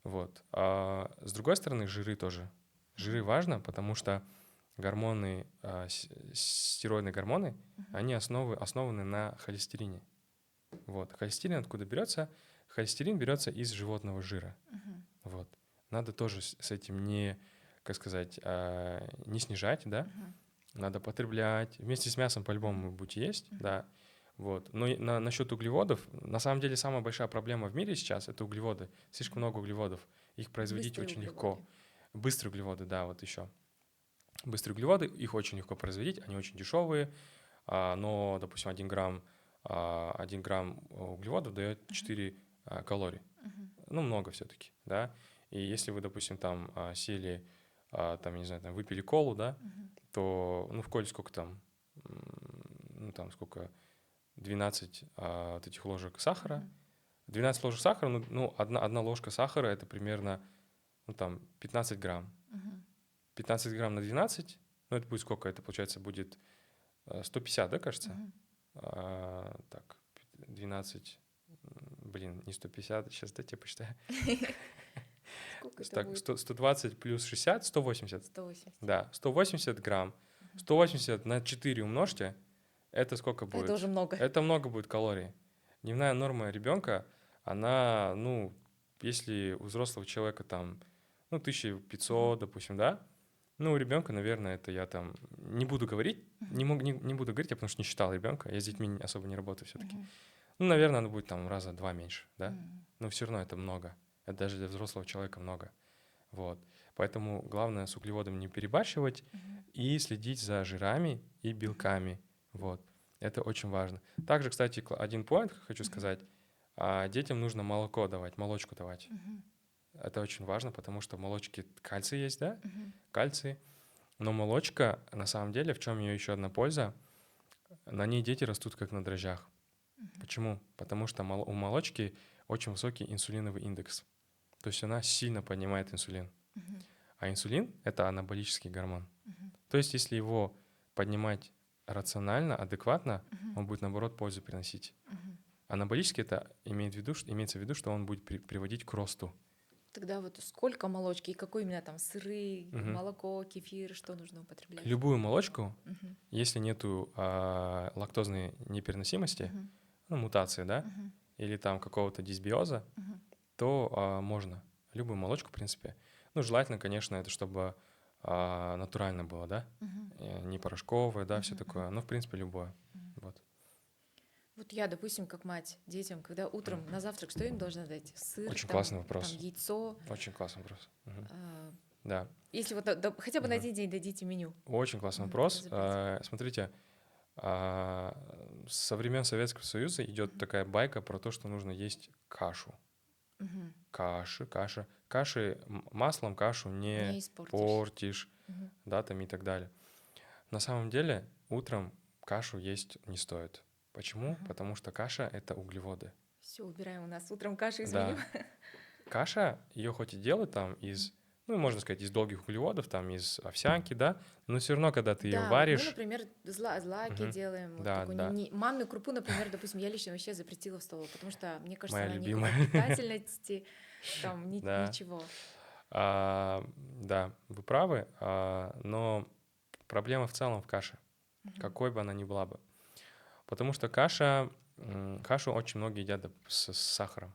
да. Вот. С другой стороны, жиры тоже. Жиры Мгм. важно, потому что гормоны, стероидные гормоны, Мгм. они основаны на холестерине. Вот. Холестерин откуда берется? Холестерин берется из животного жира. Мгм. Вот. Надо тоже с этим не, как сказать, не снижать, да? Мгм. Надо потреблять. Вместе с мясом по-любому Мгм. вы будете есть, Мгм. да. Вот. Но насчет углеводов, на самом деле самая большая проблема в мире сейчас — это углеводы. Слишком Мгм. много углеводов. Их производить Быстрые очень углеводы. легко. Быстрые углеводы, да, вот еще. Быстрые углеводы, их очень легко производить, они очень дешевые, но, допустим, 1 грамм углеводов дает Мгм. 4 калории. Мгм. Ну, много все-таки, да. И если вы, допустим, там сели, там, я не знаю, там выпили колу, да, Мгм. то, ну, в коле сколько там, ну, там сколько, 12 вот этих ложек сахара. Мгм. 12 ложек сахара, ну одна ложка сахара — это примерно, ну, там, 15 грамм. Мгм. 15 грамм на 12, ну, это будет сколько? Это, получается, будет 150, да, кажется? Мгм. Так, 12, блин, не 150, сейчас дайте я посчитаю. Сколько это Так, будет? 120 плюс 60, 180. 180. Да, 180 грамм. Мгм. 180 на 4 умножьте, это сколько Это будет? уже много. Это много будет калорий. Дневная норма ребенка, она, ну, если у взрослого человека там, ну, Мгм. 1500, допустим, да, ну, у ребенка, наверное, это я там не буду говорить, Мгм. не буду говорить, я потому что не считал ребенка, я с детьми особо не работаю все-таки. Мгм. Ну, наверное, она будет там раза 2 меньше, да, Мгм. но все равно это много, это даже для взрослого человека много, вот. Поэтому главное с углеводом не перебарщивать Мгм. и следить за жирами и Мгм. белками, вот. Это очень важно. Также, кстати, один поинт хочу Мгм. сказать, детям нужно молоко давать, молочку давать. Мгм. Это очень важно, потому что в молочке кальций есть, да, Мгм. кальций. Но молочка, на самом деле, в чем ее еще одна польза? На ней дети растут как на дрожжах. Почему? Потому что у молочки очень высокий инсулиновый индекс. То есть она сильно поднимает инсулин. А инсулин — это анаболический гормон. То есть если его поднимать рационально, адекватно, он будет, наоборот, пользу приносить. Анаболический — это имеется в виду, что он будет приводить к росту. Тогда вот сколько молочки и какой именно там сыры, Мгм. молоко, кефир, что нужно употреблять? Любую молочку, Мгм. если нету лактозной непереносимости, Мгм. ну, мутации, да, Мгм. или там какого-то дисбиоза, Мгм. то можно. Любую молочку, в принципе. Ну, желательно, конечно, это чтобы натурально было, да, Мгм. не порошковое, да, все Мгм. такое. Ну, в принципе, любое. Мгм. Вот. Вот я, допустим, как мать детям, когда утром на завтрак, что им должна дать? Сыр, Очень там, классный там вопрос. яйцо. Очень классный вопрос. Мгм. А, Да. Если вот хотя бы на Мгм. один день дадите меню. Очень классный Мгм. вопрос. Разобрать. Смотрите, а, со времен Советского Союза идет такая байка про то, что нужно есть кашу. Мгм. Каши маслом кашу Не не испортишь. портишь, Мгм. да, там и так далее. На самом деле утром кашу есть не стоит. Почему? Ага. Потому что каша — это углеводы. Все, убираем у нас утром кашу из меню. Да, каша, ее хоть и делают там из, ну, можно сказать, из долгих углеводов, там из овсянки, да, но все равно, когда ты ее Да, вот мы, варишь, например, злаки мгм, делаем, вот да, такой да, манную крупу, например, допустим, я лично вообще запретила в столовой, потому что, мне кажется, моя она любимая, никакой питательности, там, да, ничего. да, вы правы, но проблема в целом в каше, Мгм. какой бы она ни была бы, потому что кашу очень многие едят с сахаром,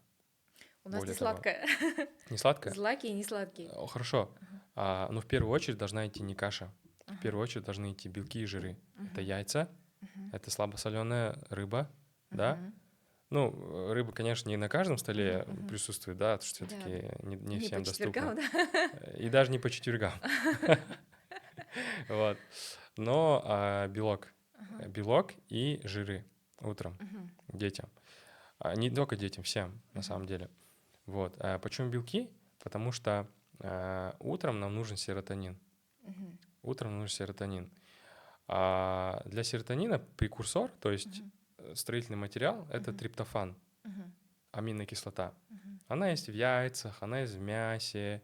У нас не более того, сладкое. не сладкое. Злаки и не сладкие. Хорошо, Ага. но в первую очередь должна идти не каша, в Ага. первую очередь должны идти белки и жиры. Это Мгм. яйца, Мгм. это слабосоленая рыба, да. Мгм. Ну, рыба, конечно, не на каждом столе Мгм. Мгм. присутствует, да, потому что Да, все-таки не не по всем доступно. четвергам, да? И даже не по четвергам. Вот. Но белок. Ага. Белок и жиры утром Мгм. детям. Не только детям, всем, на Мгм. самом деле. Вот. Почему белки? Потому что утром нам нужен серотонин. Мгм. Утром нужен серотонин. Для серотонина прекурсор, то есть Мгм. строительный материал, это Мгм. триптофан, Мгм. аминокислота. Мгм. Она есть в яйцах, она есть в мясе.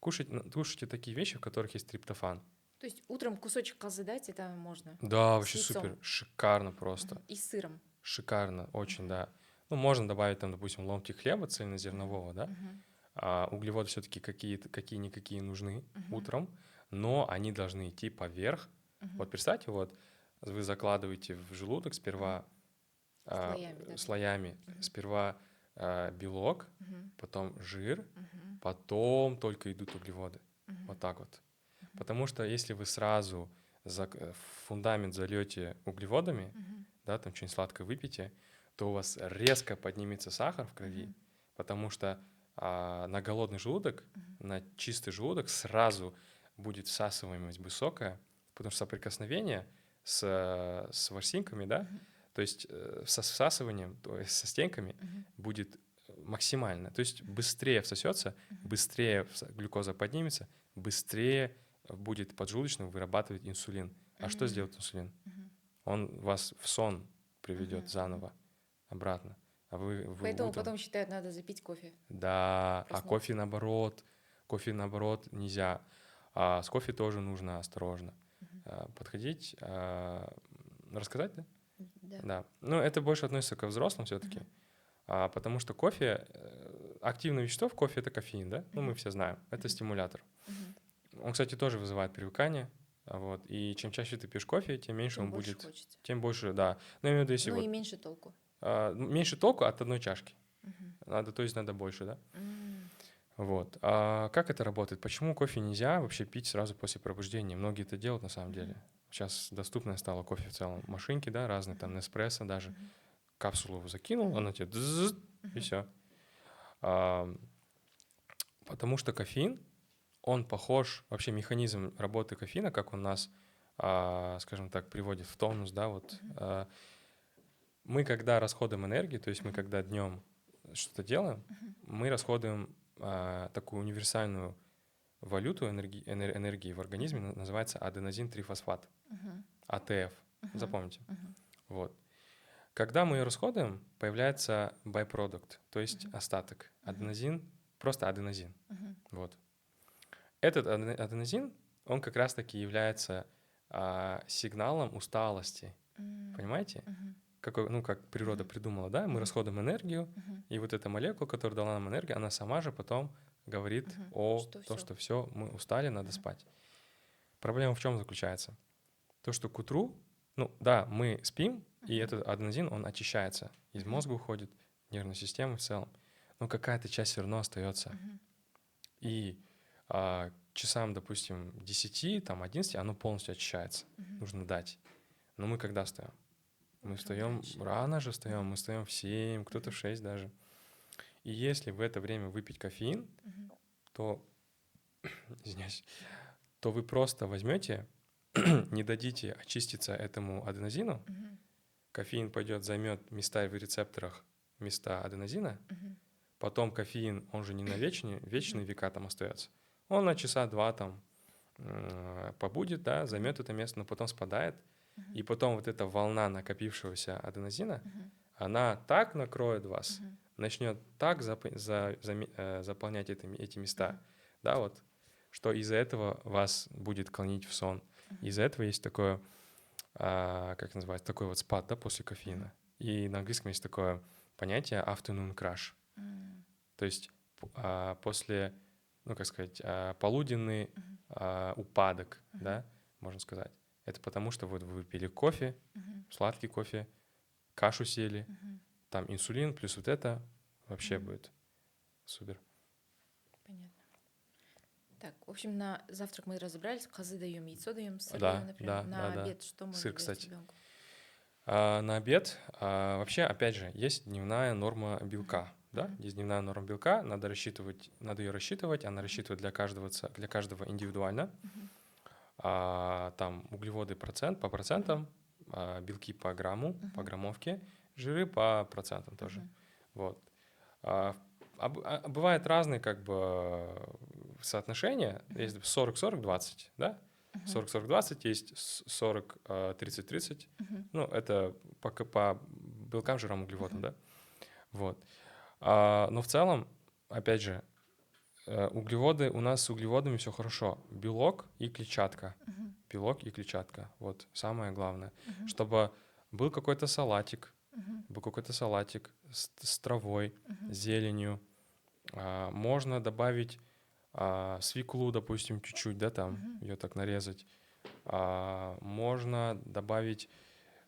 Кушайте такие вещи, в которых есть триптофан. То есть утром кусочек козы дать, это можно. Да, С вообще яйцом. супер, шикарно просто. Мгм. И с сыром. Шикарно, очень, Мгм. да. Ну, можно добавить там, допустим, ломтик хлеба Мгм. цельнозернового, да. Мгм. Углеводы все-таки какие-никакие нужны Мгм. утром, но они должны идти поверх. Мгм. Вот представьте, вот вы закладываете в желудок Мгм. сперва Слоями, да, такие. слоями, Мгм. сперва белок, Мгм. потом жир, Мгм. потом только идут углеводы. Вот Мгм. так вот. Мгм. Потому что если вы сразу фундамент зальете углеводами, Мгм. да, там что-нибудь сладкое выпьете, то у вас резко поднимется сахар в крови, Мгм. потому что на голодный желудок, Мгм. на чистый желудок сразу будет всасываемость высокая, потому что соприкосновение с ворсинками, да, Мгм. то есть со всасыванием, то есть со стенками Мгм. будет максимально. То есть быстрее всосется, быстрее глюкоза поднимется, быстрее будет поджелудочным вырабатывать инсулин. А что Мгм. сделает инсулин? Мгм. Он вас в сон приведет Мгм. Мгм. заново, обратно. А вы Поэтому утром... потом считают, надо запить кофе, Да, а проснуться. кофе наоборот нельзя. С кофе тоже нужно осторожно Мгм. подходить. Рассказать, да? Да. Да. Ну, это больше относится ко взрослым все-таки, Мгм. потому что кофе, активное вещество в кофе — это кофеин, да? Ну, мы Мгм. все знаем, это Мгм. стимулятор. Мгм. Он, кстати, тоже вызывает привыкание, вот, и чем чаще ты пьешь кофе, тем меньше Тем он больше будет, хочется. тем больше, да. Ну, я имею в виду, если Ну и вот меньше толку. меньше толку от одной чашки, Мгм. то есть надо больше, да? М. Вот. А как это работает? Почему кофе нельзя вообще пить сразу после пробуждения? Многие это делают на самом Мгм. деле. Сейчас доступно стало кофе в целом. Мгм. Машинки, да, разные, там, Мгм. Неспрессо даже. Мгм. Капсулу закинул, Мгм. она тебе дзз, и Мгм. все. Потому что кофеин, он похож, вообще механизм работы кофеина, как он нас, скажем так, приводит в тонус, да, вот. Мгм. Мы, когда расходуем энергию, то есть мы, Мгм. когда днем что-то делаем, Мгм. мы расходуем такую универсальную валюту энергии в организме называется аденозин-трифосфат, АТФ. Запомните. Вот. Когда мы ее расходуем, появляется byproduct, то есть остаток. Аденозин, просто аденозин. Вот. Этот аденозин, он как раз-таки является сигналом усталости. Понимаете? Как природа придумала, да? Мы расходуем энергию, и вот эта молекула, которая дала нам энергию, она сама же потом говорит о том, что все, мы устали, надо спать. Проблема в чем заключается? То, что к утру, мы спим, и этот аденозин, он очищается. Из мозга уходит, нервной системы в целом. Но какая-то часть все равно остается. И часам, допустим, 10, там, 11, оно полностью очищается. Нужно дать. Но мы когда встаем? Мы встаем рано же встаем, мы встаем в 7, кто-то в 6 даже. И если в это время выпить кофеин, то, извиняюсь, то вы просто возьмете, не дадите очиститься этому аденозину, кофеин пойдет, займет места в рецепторах, места аденозина, потом кофеин, он же не на вечные века там остается, он на часа 2 там побудет, да, займет это место, но потом спадает, и потом вот эта волна накопившегося аденозина, она так накроет вас, начнет так заполнять эти места, да, вот, что из-за этого вас будет клонить в сон. Из-за этого есть такое, как называется, такой вот спад, да, после кофеина. И на английском есть такое понятие afternoon crash. То есть после, полуденный упадок, да, можно сказать. Это потому, что вот вы пили кофе, сладкий кофе, кашу съели, там инсулин, плюс вот это вообще будет супер. Понятно. Так, в общем, на завтрак мы разобрались, козы даем, яйцо даем, сыр даем, например. На обед что можно сыр, дать кстати. ребенку? На обед, вообще, опять же, есть дневная норма белка. Да? Есть дневная норма белка, надо ее рассчитывать, она рассчитывает для каждого индивидуально. Там углеводы по процентам, белки по грамму, по граммовке, жиры по процентам тоже. Вот. Бывают разные как бы соотношения, есть 40-40-20, да? 40-40-20, есть 40-30-30. Ну, это по белкам, жирам, углеводам, да? Вот. Но в целом, опять же, углеводы, у нас с углеводами все хорошо. Белок и клетчатка. Белок и клетчатка. Вот самое главное. Чтобы был какой-то салатик, с травой, с зеленью. Можно добавить свеклу, допустим, чуть-чуть, да, там, ее так нарезать. Можно добавить,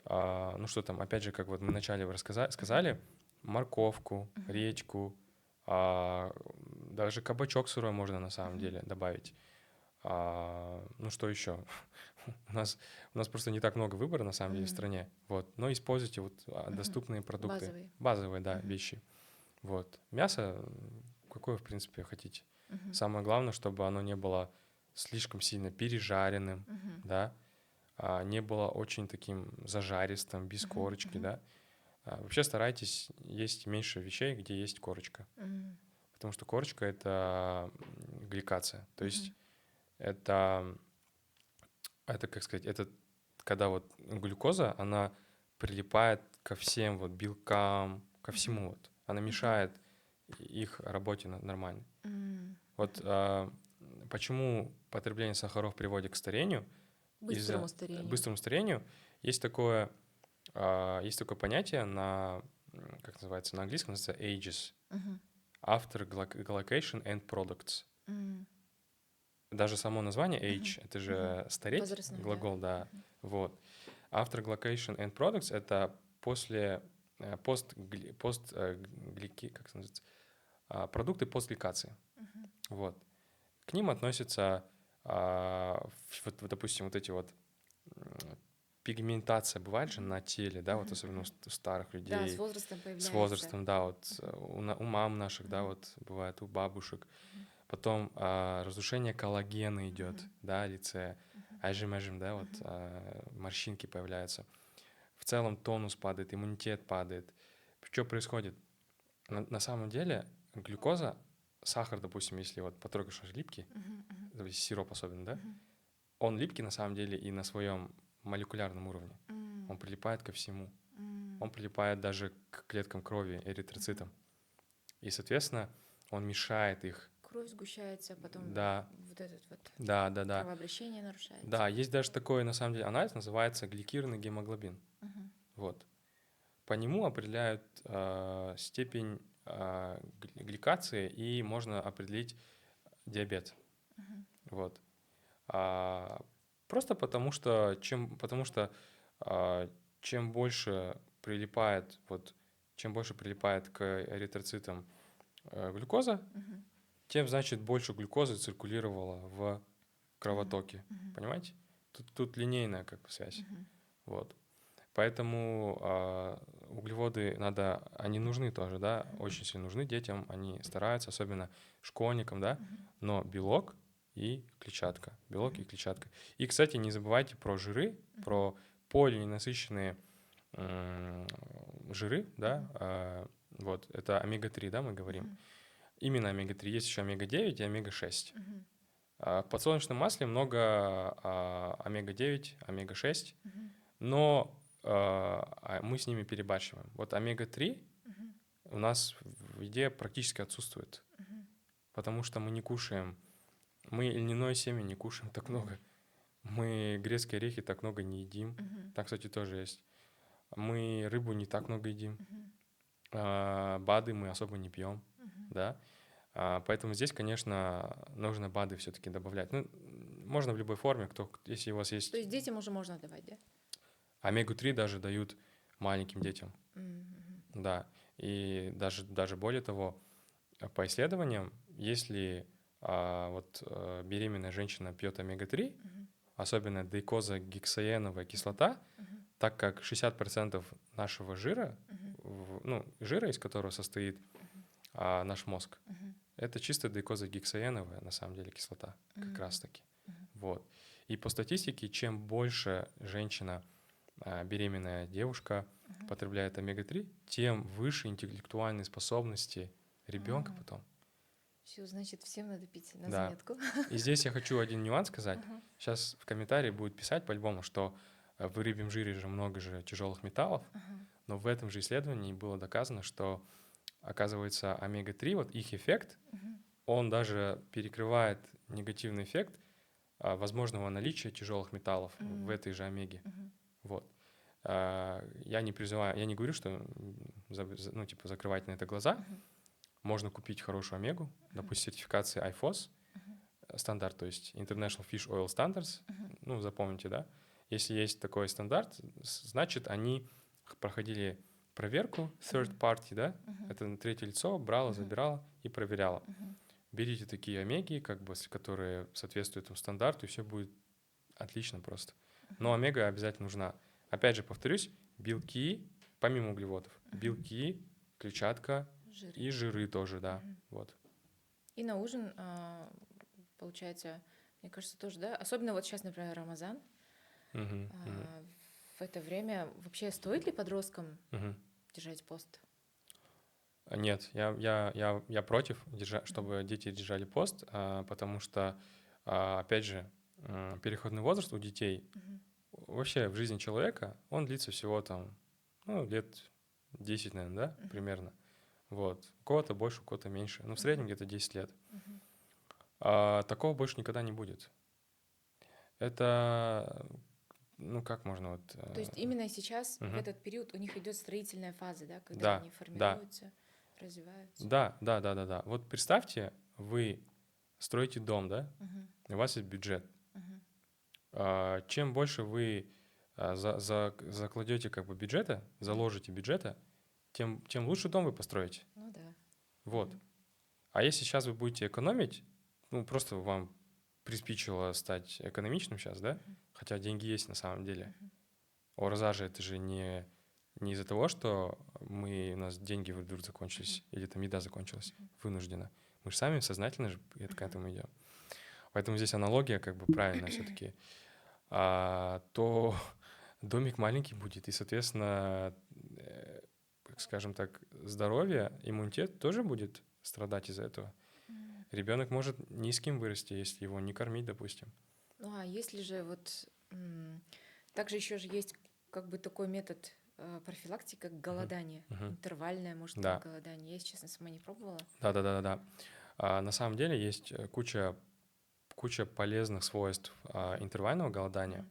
опять же, как вот мы вначале сказали, морковку, редьку, даже кабачок сырой можно на самом деле добавить. Что еще? У нас просто не так много выбора на самом деле в стране. Вот. Но используйте вот доступные продукты. Базовые, да, вещи. Вот. Мясо, какое, в принципе, хотите. Самое главное, чтобы оно не было слишком сильно пережаренным, да, не было очень таким зажаристым, без корочки, да. Вообще старайтесь есть меньше вещей, где есть корочка. Потому что корочка — это гликация. То есть это, как сказать, это когда вот глюкоза, она прилипает ко всем вот белкам, ко всему вот. Она мешает их работе нормально. Вот почему потребление сахаров приводит к старению? Быстрому старению. Есть такое понятие как называется, на английском называется ages. After glycation and products. Даже само название age, это же стареть, возрастной, глагол, да. Вот. After glycation and products — это после как это называется, продукты постгликации. Вот. К ним относятся, допустим, вот эти вот пигментация бывает же на теле, да, вот особенно у старых людей. Да, с возрастом появляется. С возрастом, да, вот у мам наших, да, вот бывает у бабушек. Потом разрушение коллагена идет, да, лице, ажим, да, вот морщинки появляются. В целом тонус падает, иммунитет падает. Что происходит? На самом деле глюкоза, сахар, допустим, если вот потрогаешь, он же липкий, допустим, сироп особенно, да, Мгм. он липкий на самом деле и на своем молекулярном уровне. Он прилипает ко всему. Он прилипает даже к клеткам крови, эритроцитам. И, соответственно, он мешает их. Кровь сгущается, потом Да, вот этот вот да, да, да. кровообращение нарушается. Да, есть даже такой, на самом деле, анализ, называется гликированный гемоглобин. Мгм. Вот. По нему определяют степень гликации, и можно определить диабет. Мгм. Вот. А, просто потому что чем больше прилипает к эритроцитам глюкоза, Мгм. тем, значит, больше глюкозы циркулировало в кровотоке. Мгм. Понимаете? Тут линейная как бы связь. Мгм. Вот. Поэтому углеводы они нужны тоже, да, очень сильно нужны детям, они стараются, особенно школьникам, да, Мгм. но белок и клетчатка, Мгм. И, кстати, не забывайте про жиры, Мгм. про полиненасыщенные жиры, да, Мгм. вот, это омега-3, да, мы говорим. Мгм. Именно омега-3, есть еще омега-9 и омега-6. Мгм. В подсолнечном масле много омега-9, омега-6, Мгм. но мы с ними перебарщиваем. Вот омега-3 Мгм. у нас в еде практически отсутствует, Мгм. потому что мы не кушаем, мы льняное семя не кушаем так много, мы грецкие орехи так много не едим, Мгм. там, кстати, тоже есть. Мы рыбу не так много едим, Мгм. БАДы мы особо не пьем, Мгм. да. Поэтому здесь, конечно, нужно БАДы все-таки добавлять. Ну, можно в любой форме, если у вас То есть есть детям уже можно давать, да? омегу-3 даже дают маленьким детям, Мгм. да. И даже более того, по исследованиям, если беременная женщина пьет омега-3, Мгм. особенно дейкозагексаеновая кислота, Мгм. так как 60% нашего жира, Мгм. жира, из которого состоит Мгм. наш мозг, Мгм. это чисто дейкозагексаеновая, на самом деле, кислота, как Мгм. раз-таки. Мгм. Вот. И по статистике, чем больше женщина, беременная девушка, Мгм. потребляет омега-3, тем выше интеллектуальные способности ребенка потом. Все, значит, всем надо пить на Да. заметку. И здесь я хочу один нюанс сказать. Ага. Сейчас в комментарии будет писать по-любому, что в рыбьем жире же много же тяжелых металлов, Ага. но в этом же исследовании было доказано, что, оказывается, омега-3, вот их эффект, Мгм. он даже перекрывает негативный эффект возможного наличия тяжелых металлов в Мгм. этой же омеге. Мгм. Вот. Я не призываю, я не говорю, что ну, типа, закрывать на это глаза. Мгм. Можно купить хорошую омегу, Мгм. допустим, сертификации IFOS, Мгм. стандарт, то есть International Fish Oil Standards, Мгм. ну, запомните, да? Если есть такой стандарт, значит, они проходили проверку third Мгм. party, да? Мгм. Это третье лицо брало, Мгм. забирало и проверяло. Мгм. Берите такие омеги, как бы, которые соответствуют этому стандарту, и все будет отлично просто. Но Мгм. омега обязательно нужна. Опять же, повторюсь, белки, помимо углеводов, Мгм. белки, клетчатка Жиры. и жиры тоже, да. Мгм. Вот. И на ужин, получается, мне кажется, тоже, да? Особенно вот сейчас, например, Рамазан. Мгм, мгм, а, В это время вообще стоит ли подросткам мгм. держать пост? Нет, я против, Мгм. чтобы дети держали пост, потому что, опять же, переходный возраст у детей Мгм. вообще в жизни человека, он длится всего там, ну, лет 10, наверное, да, Мгм. примерно. Вот. У кого-то больше, у кого-то меньше. Ну, в среднем Мгм. где-то 10 лет. Мгм. Такого больше никогда не будет. Это, ну, как можно вот... То есть именно сейчас, в Мгм. этот период, у них идет строительная фаза, да, когда Да, они да, формируются, развиваются. да, да, да, да, да. Вот представьте, вы строите дом, да, Мгм. у вас есть бюджет. Мгм. Чем больше вы закладете как бы бюджета, Мгм. заложите бюджета, тем лучше дом вы построите. Ну да. Вот. Мгм. А если сейчас вы будете экономить, ну, просто вам приспичило стать экономичным сейчас, да? Мгм. Хотя деньги есть на самом деле. Мгм. ОРЗА же это же не из-за того, что у нас деньги вдруг Мгм. закончились или там еда закончилась Мгм. вынужденно. Мы же сами сознательно же к Мгм. этому идем. Поэтому здесь аналогия как бы правильная все-таки. То домик маленький будет, и, соответственно, скажем так, здоровье, иммунитет тоже будет страдать из-за этого. Ребенок может низким вырасти, если его не кормить, допустим. Ну а если же вот также еще же есть как бы такой метод профилактики, как голодание, Мгм. интервальное, может, там, Да, голодание. Я, если честно, сама не пробовала. да. На самом деле есть куча полезных свойств интервального голодания. Мгм.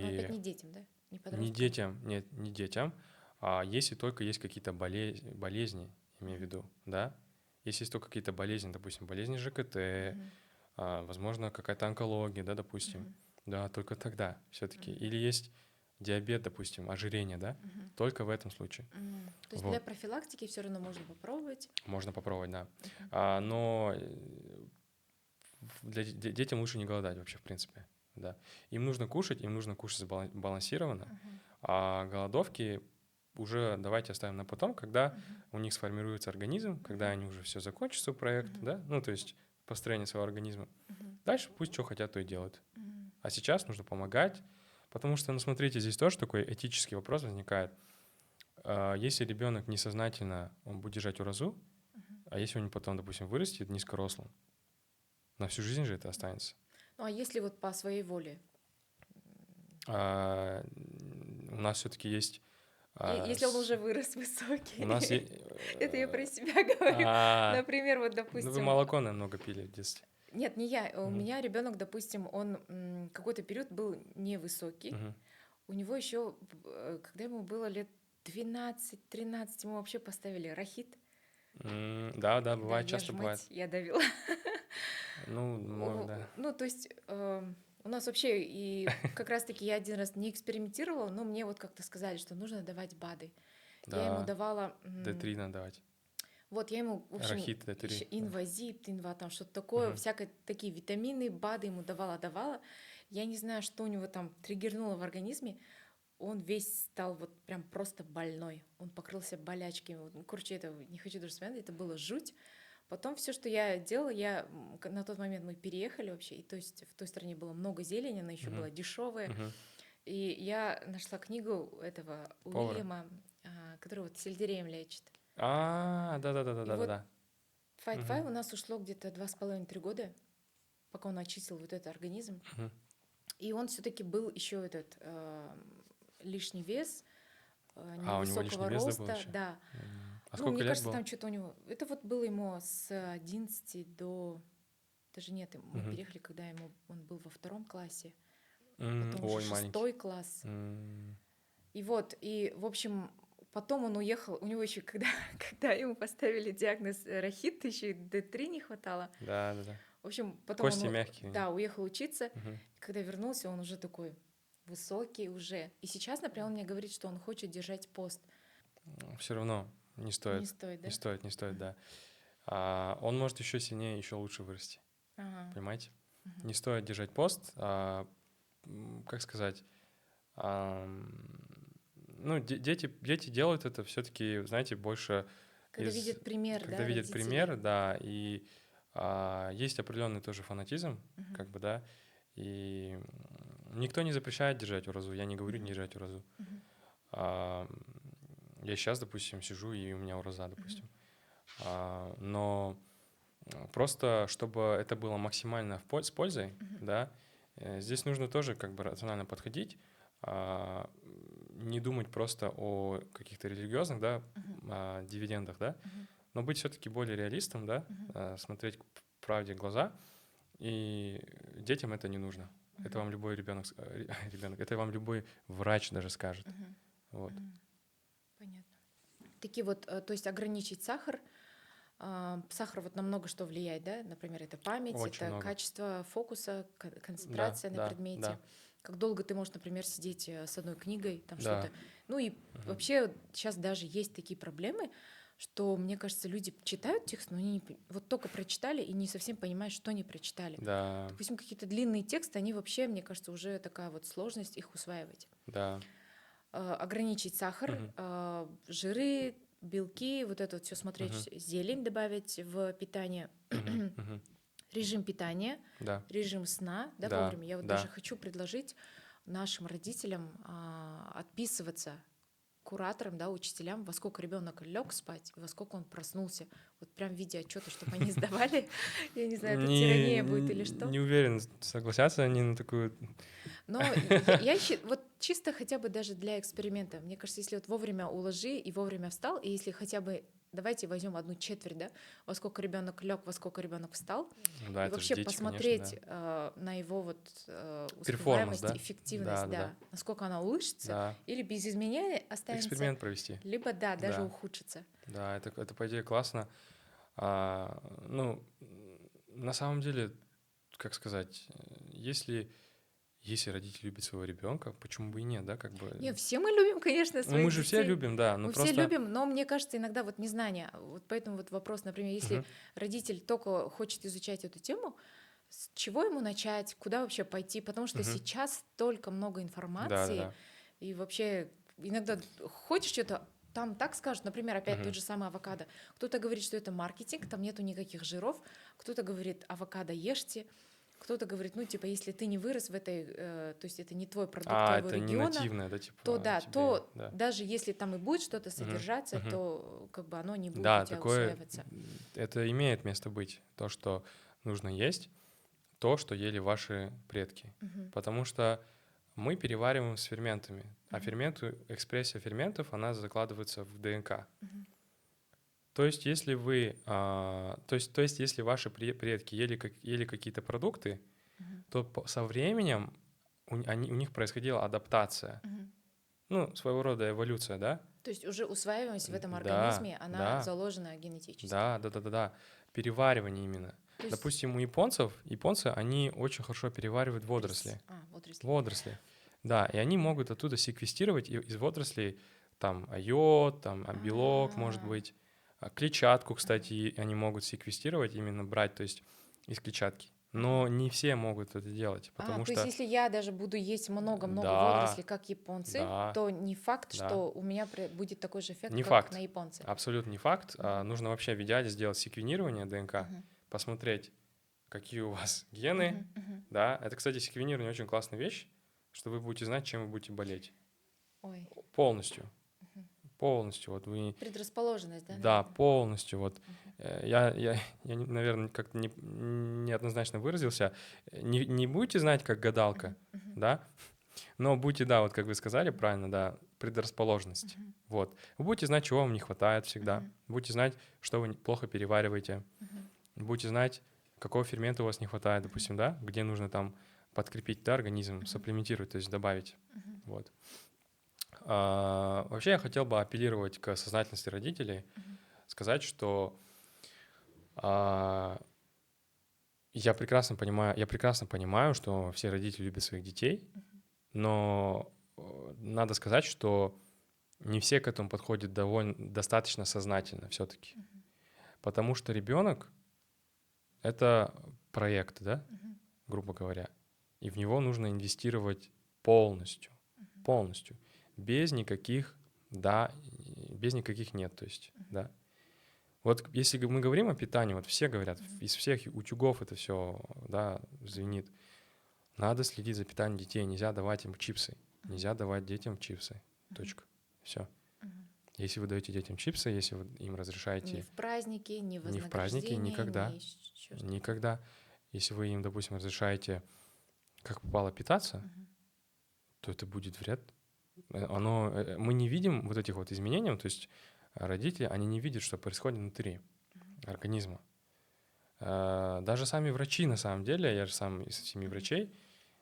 Но опять И не детям, да? Не не подросткам. детям, нет, не детям, если только есть какие-то болезни, имею в Мгм. виду, да. Если есть только какие-то болезни, допустим, болезни ЖКТ, Мгм. возможно, какая-то онкология, да, допустим, Мгм. да, только тогда все-таки. Мгм. Или есть диабет, допустим, ожирение, да, Мгм. только в этом случае. То есть для Вот, профилактики все равно можно попробовать. можно попробовать, да. Мгм. Но детям лучше не голодать вообще, в принципе, да. Им нужно кушать сбалансированно, Мгм. а голодовки уже давайте оставим на потом, когда Мгм. у них сформируется организм, когда Мгм. они уже все закончат свой проект, Мгм. да, ну, то есть построение своего организма. Мгм. Дальше пусть что хотят, то и делают. Мгм. А сейчас нужно помогать, потому что, ну, смотрите, здесь тоже такой этический вопрос возникает. Если ребенок несознательно, он будет держать уразу, Мгм. а если он потом, допустим, вырастет низкорослым, на всю жизнь же это останется. Ну а если вот по своей воле? А, У нас все-таки есть... Если он уже вырос высокий. У нас есть... Это я про себя говорю. Например, вот, Ну, вы допустим, молоко, наверное, много пили в детстве. нет, не я, у Мгм. меня ребенок, допустим, он какой-то период был невысокий. Мгм. У него еще, когда ему было лет 12-13, ему вообще поставили рахит. Да, Да, бывает, я часто ж бывает. мать, я давила. Ну, да. Ну, то есть у нас вообще, и как раз-таки я один раз не экспериментировала, но мне вот как-то сказали, что нужно давать БАДы. Я ему Да, давала, D3 надо давать. вот я ему, в общем, Рахит еще D3. Да. инвазип, инва, там что-то такое, Мгм. всякие такие витамины, БАДы ему давала. Я не знаю, что у него там триггернуло в организме. Он весь стал вот прям просто больной. Он покрылся болячками. Вот, ну, короче, это не хочу даже вспоминать, это было жуть. Потом все, что я делала, на тот момент мы переехали вообще, и то есть в той стране было много зелени, она еще Мгм. была дешевая. Мгм. И я нашла книгу этого Повара. Уильяма, который вот сельдереем лечит. И вот Да. Fight Мгм. Five у нас ушло где-то 2,5-3 года, пока он очистил вот этот организм. Мгм. И он все-таки был еще этот лишний вес, У него лишний невысокого вес, да, был роста, еще? да. А Ну, сколько мне лет кажется, было? там что-то у него... Это вот было ему с 11 до... Даже нет, мы Мгм. переехали, когда он был во 2 классе, потом уже Ой, маленький. 6 класс. М, И вот, и, в общем, потом он уехал, у него еще, когда, когда ему поставили диагноз рахит, еще и D3 не хватало. Да. В общем, потом Кости мягкие у него. да, уехал учиться. Мгм. Когда вернулся, он уже такой высокий уже. И сейчас, например, он мне говорит, что он хочет держать пост. Все равно не Не стоит. стоит, Не да? стоит, не стоит, Мгм. да. Он может еще сильнее, еще лучше вырасти. Ага. Понимаете? Мгм. Не стоит держать пост. Как сказать? Ну, дети делают это все-таки, знаете, больше Когда видят пример, когда да, видят родителей. пример, да, и есть определенный тоже фанатизм, Мгм. как бы, да, и никто не запрещает держать уразу, я не говорю не Мгм. держать уразу. Мгм. А, я сейчас, допустим, сижу, и у меня ураза, Мгм. допустим. Но просто, чтобы это было максимально с пользой, Мгм. да, здесь нужно тоже как бы рационально подходить, не думать просто о каких-то религиозных, да, Мгм. дивидендах, да, Мгм. но быть все-таки более реалистом, да, Мгм. смотреть правде в глаза, и детям это не нужно. Это Мгм. вам любой ребенок, ребенок, это вам любой врач даже скажет. Мгм. Вот. Мгм. Понятно. Такие вот, то есть ограничить сахар. Сахар вот на много что влияет, да? Например, это память, Очень это много. качество фокуса, Да, концентрация на да, предмете. да, Как долго ты можешь, например, сидеть с одной книгой, там да. что-то. Ну и Мгм. вообще сейчас даже есть такие проблемы, что, мне кажется, люди читают текст, но они вот только прочитали и не совсем понимают, что они прочитали. Да, Допустим, какие-то длинные тексты, они вообще, мне кажется, уже такая вот сложность их усваивать. да. Ограничить сахар, Мгм. жиры, белки, вот это вот все Мгм. смотреть, зелень добавить в питание, Мгм. режим питания, Да, режим сна, да, да, вовремя. Я вот даже да. хочу предложить нашим родителям отписываться кураторам, да, учителям, во сколько ребенок лег спать, и во сколько он проснулся. Вот прям в виде отчета, чтобы они сдавали. Я не знаю, это тирания будет или что. Не уверен, согласятся они на такую... Но вот чисто хотя бы даже для эксперимента, мне кажется, если вот вовремя уложи и вовремя встал, и если хотя бы давайте возьмем 1/4, да, во сколько ребенок лег, во сколько ребенок встал, Да, и это же вообще дети, посмотреть конечно, да. на его вот Перформанс, успеваемость, да? эффективность, Да, да, да. насколько она улучшится, Да. или без изменений останется, Эксперимент провести. либо да, даже Да. ухудшится. Да, это по идее классно. Ну, на самом деле, как сказать, если родители любят своего ребенка, почему бы и нет, да, как бы. Не, все мы любим, конечно, Ну, мы своих же все детей. любим, да, но Мы просто... все любим, но мне кажется, иногда вот незнание. Вот поэтому вот вопрос, например, если Мгм. родитель только хочет изучать эту тему, с чего ему начать, куда вообще пойти? Потому что Мгм. сейчас столько много Да, да, информации, да. и вообще иногда хочешь что-то, там так скажут, например, опять тот Мгм. же самый авокадо. Кто-то говорит, что это маркетинг, там нету никаких жиров, кто-то говорит, авокадо ешьте, кто-то говорит, ну, типа, если ты не вырос в этой, то есть это не твой продукт твоего Это не региона, нативное, да, то типа да, тебе, то да. даже если там и будет что-то Мгм. содержаться, Мгм. то как бы оно не будет у Да, тебя такое, усваиваться. это имеет место быть, то, что нужно есть, то, что ели ваши предки. Мгм. Потому что мы перевариваем с ферментами, а Мгм. экспрессия ферментов, она закладывается в ДНК. Мгм. То есть, если если ваши предки ели какие-то продукты, Мгм. то со временем у них происходила адаптация. Мгм. Ну, своего рода эволюция, да? То есть уже усваиваемость в этом Да, организме, она да, заложена генетически. да, да, да, да, да. Переваривание именно. То есть Допустим, японцы, они очень хорошо переваривают водоросли. водоросли. Водоросли. Да, и они могут оттуда секвестировать из водорослей там йод, там белок, может А, быть, клетчатку, ага. кстати, они могут секвестировать, именно брать, то есть из клетчатки. Ага. Но не все могут это делать, потому То есть что если я даже буду есть много-много водорослей, да, как японцы, да, то не факт, да, что у меня будет такой же эффект, не как на факт, японце. абсолютно не факт. Мгм. Нужно вообще в идеале сделать секвенирование ДНК, Мгм. посмотреть, какие у вас гены, Мгм. Мгм. да. Это, кстати, секвенирование очень классная вещь, что вы будете знать, чем вы будете болеть. Ой. Полностью. Мгм. Полностью. Вот вы, Предрасположенность, да, да, наверное. полностью. Вот Мгм. наверное, как-то неоднозначно выразился. Не будете знать, как гадалка, Мгм. Мгм. да, но будете, да, вот как вы сказали правильно, да, предрасположенность. Мгм. Вот. Вы будете знать, чего вам не хватает всегда. Мгм. Будете знать, что вы плохо перевариваете. Мгм. Будете знать, какого фермента у вас не хватает, Мгм. допустим, да, где нужно там подкрепить, да, организм, Мгм. сапплементировать, то есть добавить. Мгм. Вот. Вообще я хотел бы апеллировать к сознательности родителей, Мгм. сказать, что а, я прекрасно понимаю, что все родители любят своих детей, Мгм. но надо сказать, что не все к этому подходят достаточно сознательно все-таки. Мгм. Потому что ребенок — это проект, да, Мгм. грубо говоря, и в него нужно инвестировать полностью, Мгм. полностью, без никаких да, без никаких нет, то есть, Мгм. да. Вот если мы говорим о питании, вот все говорят, Мгм. из всех утюгов это все, да, звенит. Надо следить за питанием детей, нельзя давать им чипсы, Мгм. нельзя давать детям чипсы, Мгм. точка, все. Мгм. Если вы даете детям чипсы, если вы им Ни разрешаете в празднике, ни в ни в празднике, вознаграждении, ни никогда, еще что-то. никогда, если вы им, допустим, разрешаете как попало питаться, Мгм. то это будет вред. Мы не видим вот этих вот изменений, то есть родители, они не видят, что происходит внутри Мгм. организма. Даже сами врачи, на самом деле, я же сам из семьи Мгм. врачей,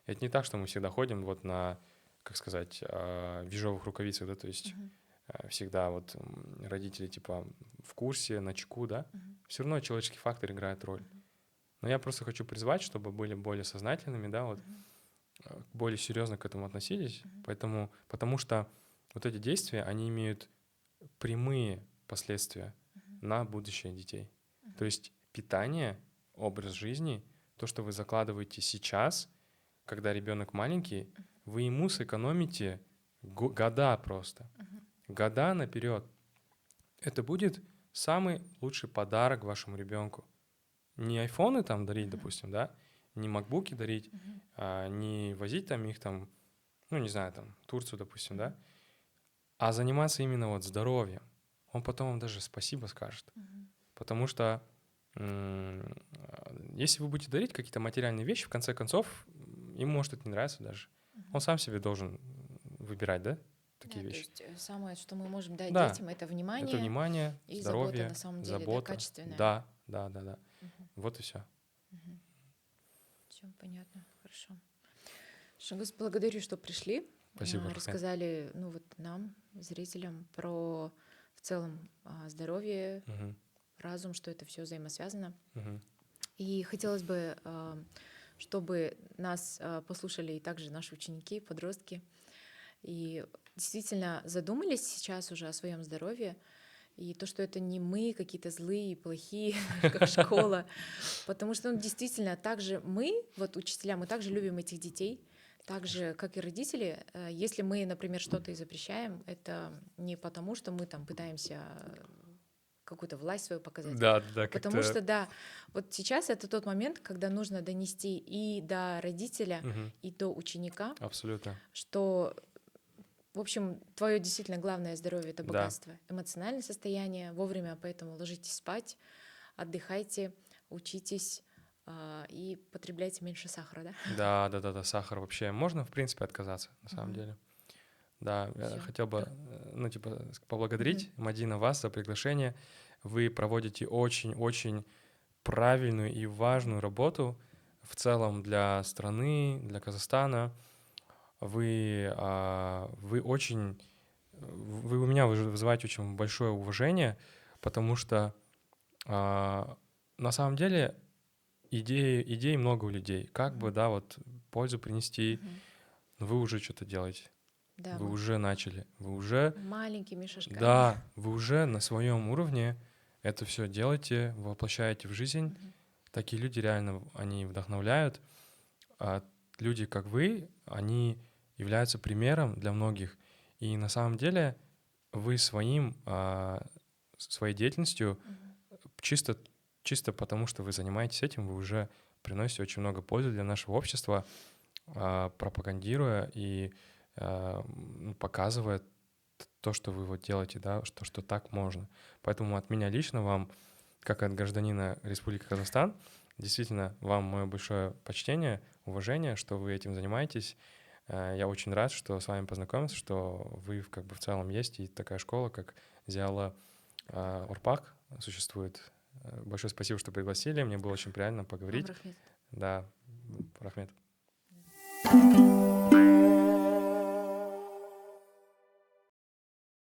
это не так, что мы всегда ходим вот на, как сказать, в ежовых рукавицах, да, то есть Мгм. всегда вот родители типа в курсе, на чеку, да, Мгм. все равно человеческий фактор играет роль. Мгм. Но я просто хочу призвать, чтобы были более сознательными, да, вот Мгм. более серьезно к этому относились, Мгм. потому что вот эти действия, они имеют прямые последствия Мгм. на будущее детей. То Мгм. есть питание, образ жизни, то, что вы закладываете сейчас, когда ребенок маленький, вы ему сэкономите года просто, Мгм. года наперед. Это будет самый лучший подарок вашему ребенку. Не айфоны там дарить, Мгм. допустим, да, не макбуки дарить, Мгм. не возить там их там, ну, не знаю, там, в Турцию, допустим, да, Мгм. А заниматься именно вот здоровьем, он потом вам даже спасибо скажет. Потому что если вы будете дарить какие-то материальные вещи, в конце концов, ему может это не нравиться даже. Он сам себе должен выбирать, да, такие Да, то вещи. есть самое, что мы можем дать Да, детям, это это внимание внимание, и забота здоровье, на самом деле, да, забота. качественная. Да, да, да, да. Мгм. Вот и все. Все понятно, хорошо. Шагус, благодарю, что пришли, Спасибо, Рахмет. рассказали, ну вот нам, зрителям, про в целом здоровье, Мгм, разум, что это все взаимосвязано. мгм. И хотелось бы, чтобы нас послушали и также наши ученики, подростки, и действительно задумались сейчас уже о своем здоровье, и то, что это не мы какие-то злые, плохие, как школа, потому что ну, действительно также мы, вот учителя, мы также любим этих детей, так же, как и родители. Если мы, например, что-то и запрещаем, это не потому, что мы там пытаемся какую-то власть свою показать, Да, да, а потому как-то. что, да, вот сейчас это тот момент, когда нужно донести и до родителя, Мгм, и до ученика, абсолютно. что, в общем, твое действительно главное здоровье — это Да, богатство, эмоциональное состояние, вовремя поэтому ложитесь спать, отдыхайте, учитесь и потребляйте меньше сахара, да? да, да, да, да, сахар вообще можно, в принципе, отказаться, на самом Мгм. деле. Да, я Всё. хотел бы, ну, типа, поблагодарить, Мгм. Мадина, вас за приглашение. Вы проводите очень-очень правильную и важную работу в целом для страны, для Казахстана. Вы очень, вы у меня вызываете очень большое уважение, потому что на самом деле идей много у людей. Как бы, Мгм. да, вот пользу принести, Мгм. но вы уже что-то делаете. Да, Вы мы уже начали. Вы уже, маленькими шажками. да, вы уже на своем уровне это все делаете, воплощаете в жизнь. Мгм. Такие люди реально, они вдохновляют. А люди, как вы, они являются примером для многих. И на самом деле вы своей деятельностью Мгм. чисто, чисто потому, что вы занимаетесь этим, вы уже приносите очень много пользы для нашего общества, пропагандируя и показывая то, что вы вот делаете, да, что так можно. Поэтому от меня лично вам, как от гражданина Республики Казахстан, действительно, вам мое большое почтение, уважение, что вы этим занимаетесь. Я очень рад, что с вами познакомился, что вы как бы в целом есть, и такая школа, как Зиала Урпак, существует. Большое спасибо, что пригласили. Мне было очень приятно Вам поговорить. рахмет. Да, Рахмет.